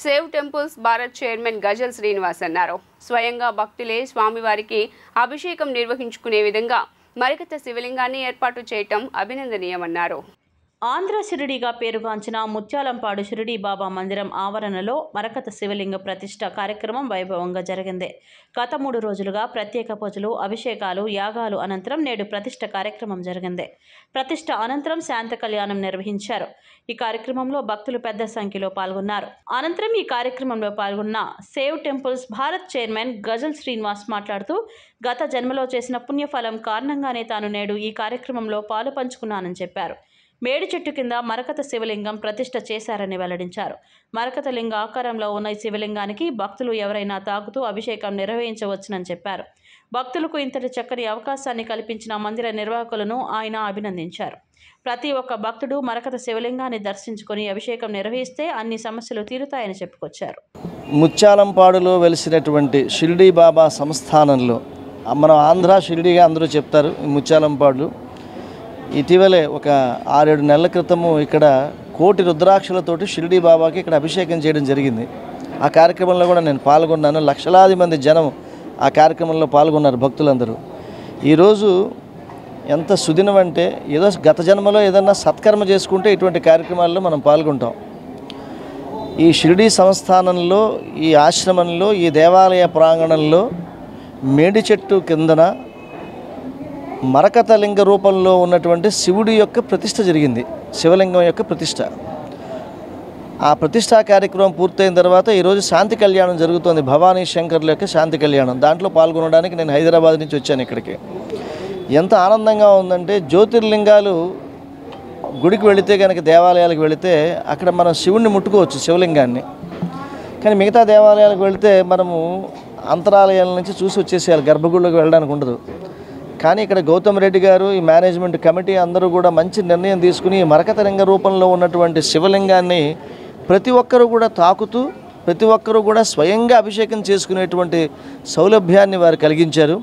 సేవ్ టెంపుల్స్ భారత్ చైర్మన్ గజల్ శ్రీనివాస్ అన్నారు. స్వయంగా భక్తులే స్వామివారికి అభిషేకం నిర్వహించుకునే విధంగా మరకత శివలింగాన్ని ఏర్పాటు చేయటం అభినందనీయమన్నారు. ఆంధ్ర షిరిడీగా పేరుగాంచిన ముత్యాలంపాడు షిరిడీ బాబా మందిరం ఆవరణలో మరకత శివలింగ ప్రతిష్ఠ కార్యక్రమం వైభవంగా జరిగింది. గత 3 రోజులుగా ప్రత్యేక పూజలు, అభిషేకాలు, యాగాలు అనంతరం నేడు ప్రతిష్ఠ కార్యక్రమం జరిగింది. ప్రతిష్ఠ అనంతరం శాంత కళ్యాణం నిర్వహించారు. ఈ కార్యక్రమంలో భక్తులు పెద్ద సంఖ్యలో పాల్గొన్నారు. అనంతరం ఈ కార్యక్రమంలో పాల్గొన్న సేవ్ టెంపుల్స్ భారత్ చైర్మన్ గజల్ శ్రీనివాస్ మాట్లాడుతూ గత జన్మలో చేసిన పుణ్యఫలం కారణంగానే తాను నేడు ఈ కార్యక్రమంలో పాలు పంచుకున్నానని చెప్పారు. మేడి చెట్టు కింద మరకత శివలింగం ప్రతిష్ఠ చేశారని వెల్లడించారు. మరకత లింగ ఆకారంలో ఉన్న ఈ శివలింగానికి భక్తులు ఎవరైనా తాకుతూ అభిషేకం నిర్వహించవచ్చునని చెప్పారు. భక్తులకు ఇంతటి చక్కని అవకాశాన్ని కల్పించిన మందిర నిర్వాహకులను ఆయన అభినందించారు. ప్రతి ఒక్క భక్తుడు మరకత శివలింగాన్ని దర్శించుకొని అభిషేకం నిర్వహిస్తే అన్ని సమస్యలు తీరుతాయని చెప్పుకొచ్చారు. ముత్యాలంపాడులో వెలిసినటువంటి షిరిడీ బాబా సంస్థానంలో మనం ఆంధ్ర షిరిడీగా అందరూ చెప్తారు. ముత్యాలంపాడు ఇటీవలే ఒక 6-7 నెలల క్రితము ఇక్కడ 1 కోటి రుద్రాక్షలతోటి షిరిడీ బాబాకి ఇక్కడ అభిషేకం చేయడం జరిగింది. ఆ కార్యక్రమంలో కూడా నేను పాల్గొన్నాను. లక్షలాది మంది జనం ఆ కార్యక్రమంలో పాల్గొన్నారు, భక్తులందరూ. ఈరోజు ఎంత సుదినం అంటే ఏదో గత జన్మలో ఏదన్నా సత్కర్మ చేసుకుంటే ఇటువంటి కార్యక్రమాల్లో మనం పాల్గొంటాం. ఈ షిరిడీ సంస్థానంలో, ఈ ఆశ్రమంలో, ఈ దేవాలయ ప్రాంగణంలో మేడి చెట్టు కిందన మరకత లింగ రూపంలో ఉన్నటువంటి శివుడి యొక్క ప్రతిష్ఠ జరిగింది, శివలింగం యొక్క ప్రతిష్ఠ. ఆ ప్రతిష్టా కార్యక్రమం పూర్తయిన తర్వాత ఈరోజు శాంతి కళ్యాణం జరుగుతోంది, భవానీ శంకర్ల యొక్క శాంతి కళ్యాణం. దాంట్లో పాల్గొనడానికి నేను హైదరాబాద్ నుంచి వచ్చాను ఇక్కడికి. ఎంత ఆనందంగా ఉందంటే, జ్యోతిర్లింగాలు గుడికి వెళితే కనుక, దేవాలయాలకు వెళితే అక్కడ మనం శివుణ్ణి ముట్టుకోవచ్చు, శివలింగాన్ని. కానీ మిగతా దేవాలయాలకు వెళితే మనము అంతరాలయాల నుంచి చూసి వచ్చేసేయాలి, గర్భగుడిలోకి వెళ్ళడానికి ఉండదు. కానీ ఇక్కడ గౌతమ్ రెడ్డి గారు, ఈ మేనేజ్మెంట్ కమిటీ అందరూ కూడా మంచి నిర్ణయం తీసుకుని మరకత లింగ రూపంలో ఉన్నటువంటి శివలింగాన్ని ప్రతి ఒక్కరూ కూడా తాకుతూ, ప్రతి ఒక్కరూ కూడా స్వయంగా అభిషేకం చేసుకునేటువంటి సౌలభ్యాన్ని వారు కలిగించారు.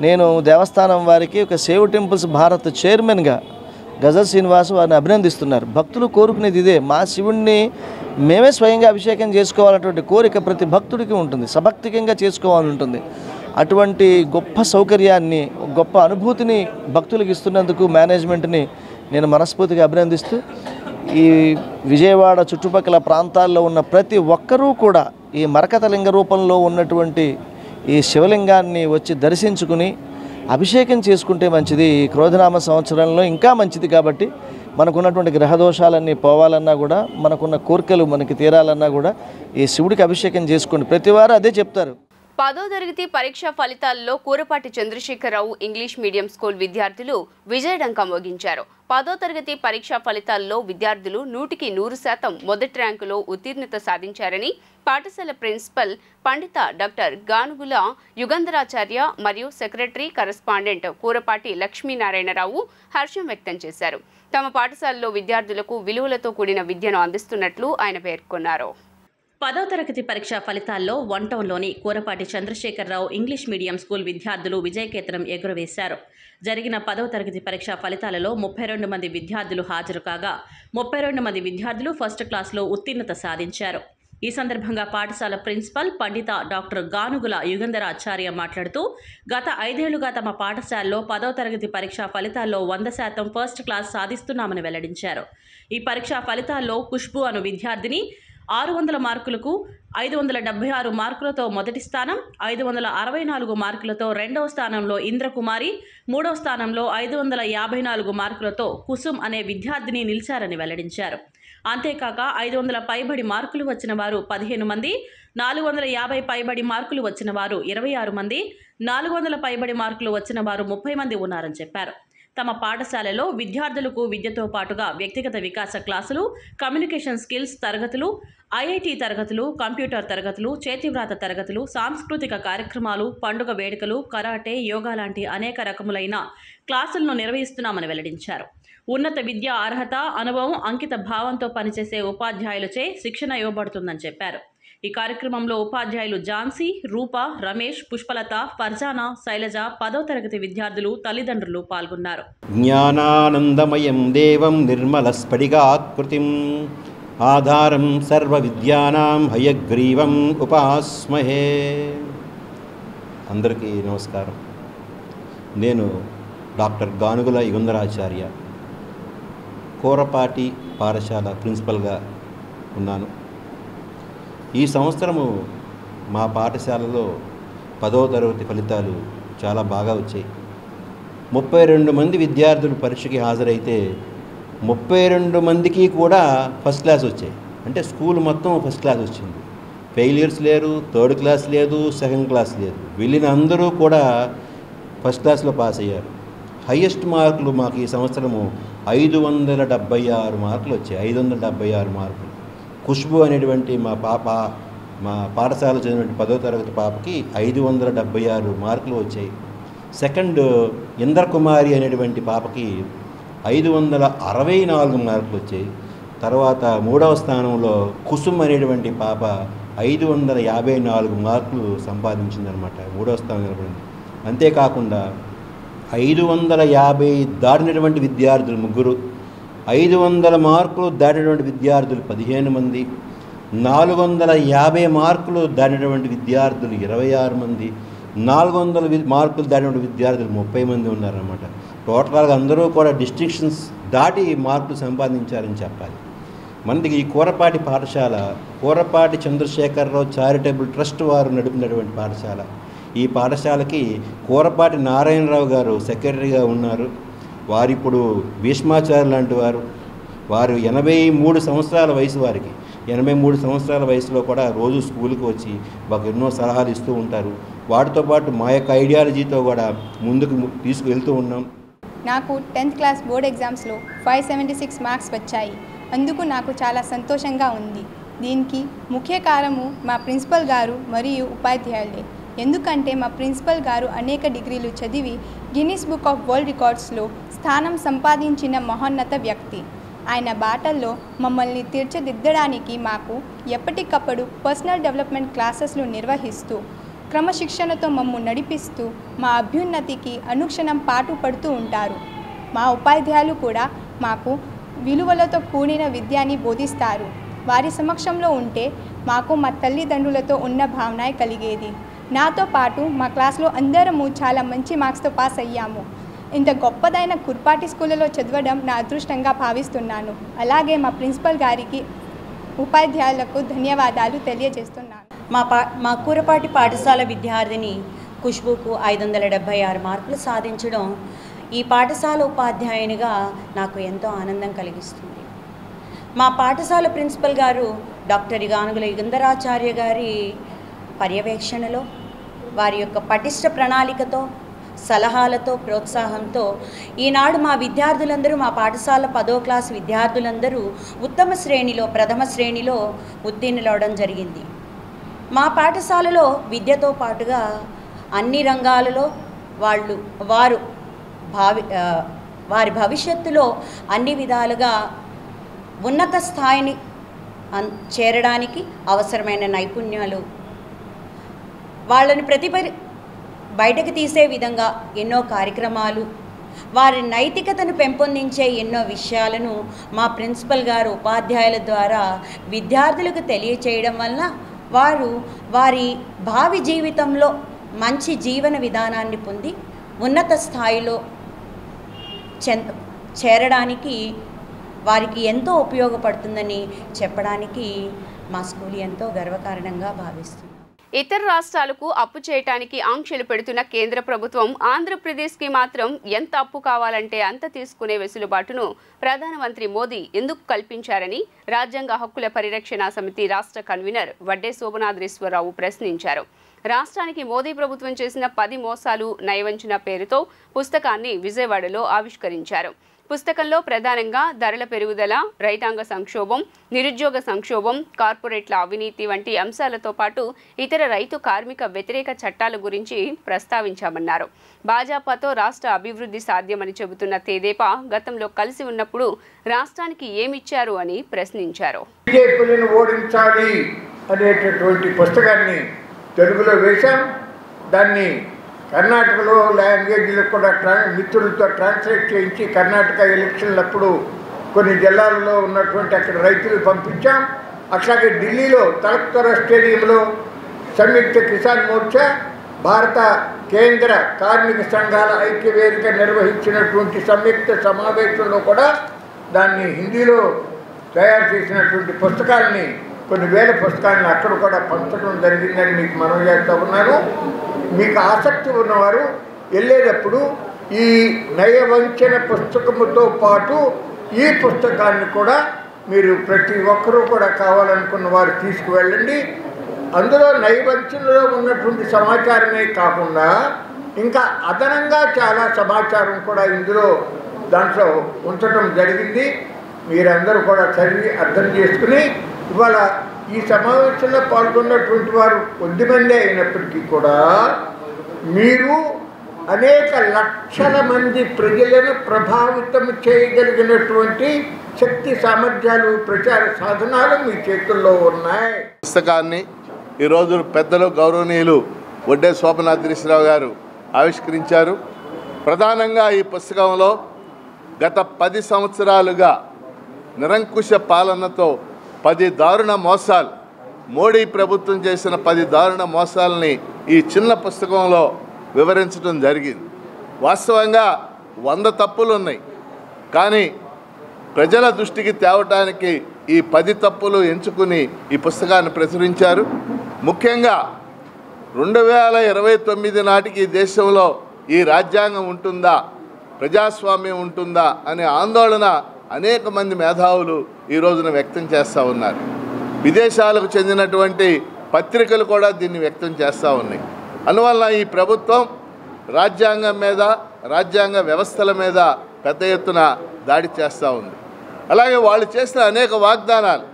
నేను దేవస్థానం వారికి ఒక సేవ్ టెంపుల్స్ భారత్ చైర్మన్గా గజల్ శ్రీనివాస్ వారిని అభినందిస్తున్నారు. భక్తులు కోరుకునేది ఇదే, మా శివుణ్ణి మేమే స్వయంగా అభిషేకం చేసుకోవాలన్నటువంటి కోరిక ప్రతి భక్తుడికి ఉంటుంది, సభక్తికంగా చేసుకోవాలని ఉంటుంది. అటువంటి గొప్ప సౌకర్యాన్ని, గొప్ప అనుభూతిని భక్తులకు ఇస్తున్నందుకు మేనేజ్మెంట్ని నేను మనస్ఫూర్తిగా అభినందిస్తూ, ఈ విజయవాడ చుట్టుపక్కల ప్రాంతాల్లో ఉన్న ప్రతి ఒక్కరూ కూడా ఈ మరకత లింగ రూపంలో ఉన్నటువంటి ఈ శివలింగాన్ని వచ్చి దర్శించుకుని అభిషేకం చేసుకుంటే మంచిది. ఈ క్రోధనామ సంవత్సరంలో ఇంకా మంచిది. కాబట్టి మనకున్నటువంటి గ్రహదోషాలన్నీ పోవాలన్నా కూడా, మనకున్న కోరికలు మనకి తీరాలన్నా కూడా ఈ శివుడికి అభిషేకం చేసుకోండి. ప్రతివారు అదే చెప్తారు. 10వ తరగతి పరీక్షా ఫలితాల్లో Kurapati Chandrashekar Rao English medium school విద్యార్థులు విజయడంకా మోగించారు. 10వ తరగతి పరీక్షా ఫలితాల్లో విద్యార్థులు 100% మొదటి ర్యాంకులో ఉత్తీర్ణత సాధించారని పాఠశాల ప్రిన్సిపల్ పండిత డాక్టర్ గానుగుల యుగంధరాచార్య మరియు సెక్రటరీ కరెస్పాండెంట్ కూరపాటి లక్ష్మీనారాయణరావు హర్షం వ్యక్తం చేశారు. తమ పాఠశాలలో విద్యార్థులకు విలువలతో కూడిన విద్యను అందిస్తున్నట్లు ఆయన పేర్కొన్నారు. 10వ తరగతి పరీక్షా ఫలితాల్లో వన్ టౌన్లోని Kurapati Chandrashekar Rao English medium school విద్యార్థులు విజయకేతనం ఎగురవేశారు. జరిగిన 10వ తరగతి పరీక్షా ఫలితాలలో 32 మంది విద్యార్థులు హాజరు కాగా 32 మంది విద్యార్థులు ఫస్ట్ క్లాస్లో ఉత్తీర్ణత సాధించారు. ఈ సందర్భంగా పాఠశాల ప్రిన్సిపల్ పండిత డాక్టర్ గానుగుల యుగంధరాచార్య మాట్లాడుతూ గత 5 ఏళ్లుగా తమ పాఠశాలలో 10వ తరగతి పరీక్షా ఫలితాల్లో 100% ఫస్ట్ క్లాస్ సాధిస్తున్నామని వెల్లడించారు. ఈ పరీక్షా ఫలితాల్లో ఖుష్బు అను విద్యార్థిని 600 మార్కులకు 576 మార్కులతో మొదటి స్థానం, 564 మార్కులతో రెండవ స్థానంలో ఇంద్రకుమారి, మూడవ స్థానంలో 554 మార్కులతో కుసుమ్ అనే విద్యార్థిని నిలిచారని వెల్లడించారు. అంతేకాక 500 పైబడి మార్కులు వచ్చిన వారు 15 మంది, 450 పైబడి మార్కులు వచ్చిన వారు 26 మంది, 400 పైబడి మార్కులు వచ్చిన వారు 30 మంది ఉన్నారని చెప్పారు. తమ పాఠశాలలో విద్యార్థులకు విద్యతో పాటుగా వ్యక్తిగత వికాస క్లాసులు, కమ్యూనికేషన్ స్కిల్స్ తరగతులు, ఐఐటి తరగతులు, కంప్యూటర్ తరగతులు, చేతివ్రాత తరగతులు, సాంస్కృతిక కార్యక్రమాలు, పండుగ వేడుకలు, కరాటే, యోగా లాంటి అనేక రకములైన క్లాసులను నిర్వహిస్తున్నామని వెల్లడించారు. ఉన్నత విద్యా అర్హత, అనుభవం, అంకిత భావంతో పనిచేసే ఉపాధ్యాయులచే శిక్షణ ఇవ్వబడుతుందని చెప్పారు. ఈ కార్యక్రమంలో ఉపాధ్యాయులు ఝాన్సీ, రూప, రమేష్, పుష్పలత, ఫర్జానా, శైలజ, 10వ తరగతి విద్యార్థులు, తల్లిదండ్రులు పాల్గొన్నారు. జ్ఞానానందమయం దేవం నిర్మల స్ఫటికాకృతిం ఆధారం సర్వ విద్యానాం హయగ్రీవం ఉపాస్మహే. అందరికీ నమస్కారం. నేను డాక్టర్ గానుగుల యుగంధరాచార్య, కూరపాటి పాఠశాల ప్రిన్సిపల్గా ఉన్నాను. ఈ సంవత్సరము మా పాఠశాలలో 10వ తరగతి ఫలితాలు చాలా బాగా వచ్చాయి. 32 మంది విద్యార్థులు పరీక్షకి హాజరైతే 32 మందికి కూడా ఫస్ట్ క్లాస్ వచ్చాయి. అంటే స్కూల్ మొత్తం ఫస్ట్ క్లాస్ వచ్చింది. ఫెయిలియర్స్ లేరు, థర్డ్ క్లాస్ లేదు, సెకండ్ క్లాస్ లేదు. వెళ్ళిన అందరూ కూడా ఫస్ట్ క్లాస్లో పాస్ అయ్యారు. హయ్యెస్ట్ మార్కులు మాకు ఈ సంవత్సరము 576 మార్కులు వచ్చాయి. 576 మార్కులు. ఖుష్బు అనేటువంటి మా పాఠశాల చదివినటువంటి 10వ తరగతి పాపకి 576 మార్కులు వచ్చాయి. సెకండ్ ఇంద్రకుమారి అనేటువంటి పాపకి 564 మార్కులు వచ్చాయి. తర్వాత మూడవ స్థానంలో కుసుమ్ అనేటువంటి పాప 554 మార్కులు సంపాదించిందనమాట. మూడవ స్థానం నిలబడింది. అంతేకాకుండా 550 దాటినటువంటి విద్యార్థులు 3, 500 మార్కులు దాటినటువంటి విద్యార్థులు 15 మంది, 450 మార్కులు దాటినటువంటి విద్యార్థులు 26 మంది, 400 మార్కులు దాటినటువంటి విద్యార్థులు 30 మంది ఉన్నారన్నమాట. టోటల్గా అందరూ కూడా డిస్టింక్షన్స్ దాటి మార్కులు సంపాదించారని చెప్పాలి. మనకి ఈ కూరపాటి పాఠశాల కూరపాటి చంద్రశేఖరరావు చారిటబుల్ ట్రస్ట్ వారు నడిపినటువంటి పాఠశాల. ఈ పాఠశాలకి కూరపాటి నారాయణరావు గారు సెక్రటరీగా ఉన్నారు. వారిప్పుడు భీష్మాచార్య లాంటి వారు 83 సంవత్సరాల వయసు. వారికి 83 సంవత్సరాల వయసులో కూడా రోజు స్కూల్కి వచ్చి మాకు ఎన్నో సలహాలు ఇస్తూ ఉంటారు. వాటితో పాటు మా యొక్క ఐడియాలజీతో కూడా ముందుకు తీసుకువెళ్తూ ఉన్నాం. నాకు 10th క్లాస్ బోర్డ్ ఎగ్జామ్స్లో 576 మార్క్స్ వచ్చాయి. అందుకు నాకు చాలా సంతోషంగా ఉంది. దీనికి ముఖ్య కారణము మా ప్రిన్సిపల్ గారు మరియు ఉపాధ్యాయులే. ఎందుకంటే మా ప్రిన్సిపల్ గారు అనేక డిగ్రీలు చదివి గిన్నిస్ బుక్ ఆఫ్ వరల్డ్ రికార్డ్స్లో స్థానం సంపాదించిన మహోన్నత వ్యక్తి. ఆయన బాటల్లో మమ్మల్ని తీర్చిదిద్దడానికి మాకు ఎప్పటికప్పుడు పర్సనల్ డెవలప్మెంట్ క్లాసెస్లు నిర్వహిస్తూ క్రమశిక్షణతో మమ్ము నడిపిస్తూ మా అభ్యున్నతికి అనుక్షణం పాటుపడుతూ ఉంటారు. మా ఉపాధ్యాయులు కూడా మాకు విలువలతో కూడిన విద్యని బోధిస్తారు. వారి సమక్షంలో ఉంటే మాకు మా తల్లిదండ్రులతో ఉన్న భావన కలిగేది. నాతో పాటు మా క్లాస్లో అందరము చాలా మంచి మార్క్స్తో పాస్ అయ్యాము. ఇంత గొప్పదైన కుర్పాటి స్కూళ్ళలో చదవడం నా అదృష్టంగా భావిస్తున్నాను. అలాగే మా ప్రిన్సిపల్ గారికి ఉపాధ్యాయులకు ధన్యవాదాలు తెలియజేస్తున్నాను. మా కూరపాటి పాఠశాల విద్యార్థిని ఖుష్బుకు 576 మార్కులు సాధించడం ఈ పాఠశాల ఉపాధ్యాయునిగా నాకు ఎంతో ఆనందం కలిగిస్తుంది. మా పాఠశాల ప్రిన్సిపల్ గారు డాక్టర్ గానుగుల యుగంధరాచార్య గారి పర్యవేక్షణలో వారి యొక్క పటిష్ట ప్రణాళికతో, సలహాలతో, ప్రోత్సాహంతో ఈనాడు మా విద్యార్థులందరూ, మా పాఠశాల 10వ క్లాస్ విద్యార్థులందరూ ఉత్తమ శ్రేణిలో, ప్రథమ శ్రేణిలో ఉత్తీర్ణులవడం జరిగింది. మా పాఠశాలలో విద్యతో పాటుగా అన్ని రంగాలలో వారి భవిష్యత్తులో అన్ని విధాలుగా ఉన్నత స్థాయిని చేరడానికి అవసరమైన నైపుణ్యాలు, వాళ్ళని బయటకు తీసే విధంగా ఎన్నో కార్యక్రమాలు, వారి నైతికతను పెంపొందించే ఎన్నో విషయాలను మా ప్రిన్సిపల్ గారు, ఉపాధ్యాయుల ద్వారా విద్యార్థులకు తెలియచేయడం వలన వారు వారి భావి జీవితంలో మంచి జీవన విధానాన్ని పొంది ఉన్నత స్థాయిలో చేరడానికి వారికి ఎంతో ఉపయోగపడుతుందని చెప్పడానికి మా స్కూల్ ఎంతో గర్వకారణంగా భావిస్తుంది. ఇతర రాష్ట్రాలకు అప్పు చేయడానికి ఆంక్షలు పెడుతున్న కేంద్ర ప్రభుత్వం ఆంధ్రప్రదేశ్కి మాత్రం ఎంత అప్పు కావాలంటే అంత తీసుకునే వెసులుబాటును ప్రధానమంత్రి మోదీ ఎందుకు కల్పించారని రాజ్యాంగ హక్కుల పరిరక్షణ సమితి రాష్ట్ర కన్వీనర్ వడ్డే శోభనాద్రీశ్వరరావు ప్రశ్నించారు. రాష్ట్రానికి మోదీ ప్రభుత్వం చేసిన 10 మోసాలు నయవంచన పేరుతో పుస్తకాన్ని విజయవాడలో ఆవిష్కరించారు. పుస్తకంలో ప్రధానంగా ధరల పెరుగుదల, రైతాంగ సంక్షోభం, నిరుద్యోగ సంక్షోభం, కార్పొరేట్ల అవినీతి వంటి అంశాలతో పాటు ఇతర రైతు కార్మిక వ్యతిరేక చట్టాల గురించి ప్రస్తావించామన్నారు. భాజపాతో రాష్ట్ర అభివృద్ధి సాధ్యమని చెబుతున్న తెదేపా గతంలో కలిసి ఉన్నప్పుడు రాష్ట్రానికి ఏమిచ్చారు అని ప్రశ్నించారు. బీజేపీని ఓడించాలి అనేటటువంటి పుస్తకాన్ని తెలుగులో వేశాం. దాన్ని కర్ణాటకలో లాంగ్వేజ్లో కూడా మిత్రులతో ట్రాన్స్లేట్ చేయించి కర్ణాటక ఎలక్షన్లప్పుడు కొన్ని జిల్లాలలో ఉన్నటువంటి అక్కడ రైతులు పంపించాం. అట్లాగే ఢిల్లీలో తలక్తోరా స్టేడియంలో సంయుక్త కిసాన్ మోర్చా, భారత కేంద్ర కార్మిక సంఘాల ఐక్యవేదిక నిర్వహించినటువంటి సంయుక్త సమావేశంలో కూడా దాన్ని హిందీలో తయారు చేసినటువంటి పుస్తకాలని, కొన్ని వేల పుస్తకాలను అక్కడ కూడా పంచడం జరిగిందని మీకు మనవి చేస్తూ ఉన్నాను. మీకు ఆసక్తి ఉన్నవారు వెళ్ళేటప్పుడు ఈ నయవంచన పుస్తకముతో పాటు ఈ పుస్తకాన్ని కూడా మీరు ప్రతి ఒక్కరూ కూడా కావాలనుకున్న వారు తీసుకువెళ్ళండి. అందులో నయవంచనలో ఉన్నటువంటి సమాచారమే కాకుండా ఇంకా అదనంగా చాలా సమాచారం కూడా ఇందులో దాంట్లో ఉంచడం జరిగింది. మీరందరూ కూడా చదివి అర్థం చేసుకుని ఇవాళ ఈ సమావేశంలో పాల్గొన్నటువంటి వారు కొద్దిమంది అయినప్పటికీ కూడా మీరు అనేక లక్షల మంది ప్రజలను ప్రభావితం చేయగలిగినటువంటి శక్తి సామర్థ్యాలు, ప్రచార సాధనాలు మీ చేతుల్లో ఉన్నాయి. పుస్తకాన్ని ఈరోజు పెద్దలు గౌరవనీయులు వడ్డే శోభనాద్రీశ్వరరావు గారు ఆవిష్కరించారు. ప్రధానంగా ఈ పుస్తకంలో గత 10 సంవత్సరాలుగా నిరంకుశ పాలనతో 10 దారుణ మోసాలు, మోడీ ప్రభుత్వం చేసిన 10 దారుణ మోసాలని ఈ చిన్న పుస్తకంలో వివరించడం జరిగింది. వాస్తవంగా 100 తప్పులు ఉన్నాయి, కానీ ప్రజల దృష్టికి తేవటానికి ఈ 10 తప్పులు ఎంచుకుని ఈ పుస్తకాన్ని ప్రచురించారు. ముఖ్యంగా 2029 నాటికి ఈ దేశంలో ఈ రాజ్యాంగం ఉంటుందా, ప్రజాస్వామ్యం ఉంటుందా అనే ఆందోళన అనేక మంది మేధావులు ఈ రోజున వ్యక్తం చేస్తూ ఉన్నారు. విదేశాలకు చెందినటువంటి పత్రికలు కూడా దీన్ని వ్యక్తం చేస్తూ ఉన్నాయి. అందువల్ల ఈ ప్రభుత్వం రాజ్యాంగం మీద, రాజ్యాంగ వ్యవస్థల మీద పెద్ద ఎత్తున దాడి చేస్తూ ఉంది. అలాగే వాళ్ళు చేసిన అనేక వాగ్దానాలు,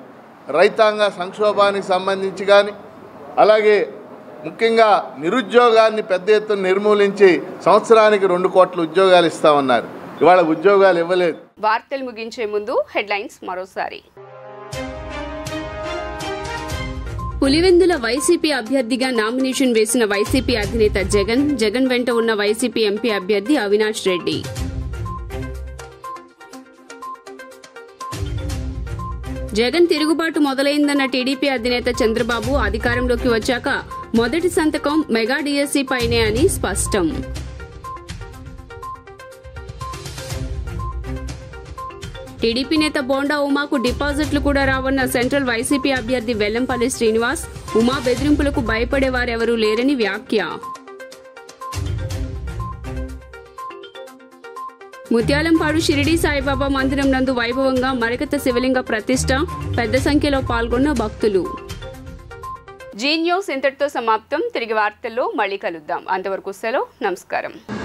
రైతాంగ సంక్షోభానికి సంబంధించి కానీ, అలాగే ముఖ్యంగా నిరుద్యోగాన్ని పెద్ద ఎత్తున నిర్మూలించి సంవత్సరానికి 2 కోట్ల ఉద్యోగాలు ఇస్తామన్నారు. ఇవాళ ఉద్యోగాలు ఇవ్వలేదు. వార్తలు ముగించే ముందు హెడ్లైన్స్ మరోసారి. పులివెందుల వైసీపీ అభ్యర్థిగా నామినేషన్ వేసిన వైసీపీ అధినేత జగన్ వెంట ఉన్న వైసీపీ ఎంపీ అభ్యర్థి అవినాష్ రెడ్డి. జగన్ తిరుగుబాటు మొదలైందన్న టీడీపీ అధినేత చంద్రబాబు అధికారంలోకి వచ్చాక మొదటి సంతకం మెగా డిఎస్సీ పైనే అని స్పష్టం. టీడీపీ నేత బోండా ఉమాకు డిపాజిట్లు కూడా రావన్న సెంట్రల్ వైసీపీ అభ్యర్థి వెల్లంపల్లి శ్రీనివాస్. ఉమా బెదిరింపులకు భయపడేవారెవరూ లేరని వ్యాఖ్య. ముత్యాలంపాడు షిరిడీ సాయిబాబా మందిరం నందు వైభవంగా మరకత శివలింగ ప్రతిష్ట, పెద్ద సంఖ్యలో పాల్గొన్న భక్తులు. జీ న్యూస్ ఇంతటితో సమాప్తం. తిరిగి వార్తల్లో మళ్ళీ కలుద్దాం. అంతవరకు సెలవు. నమస్కారం.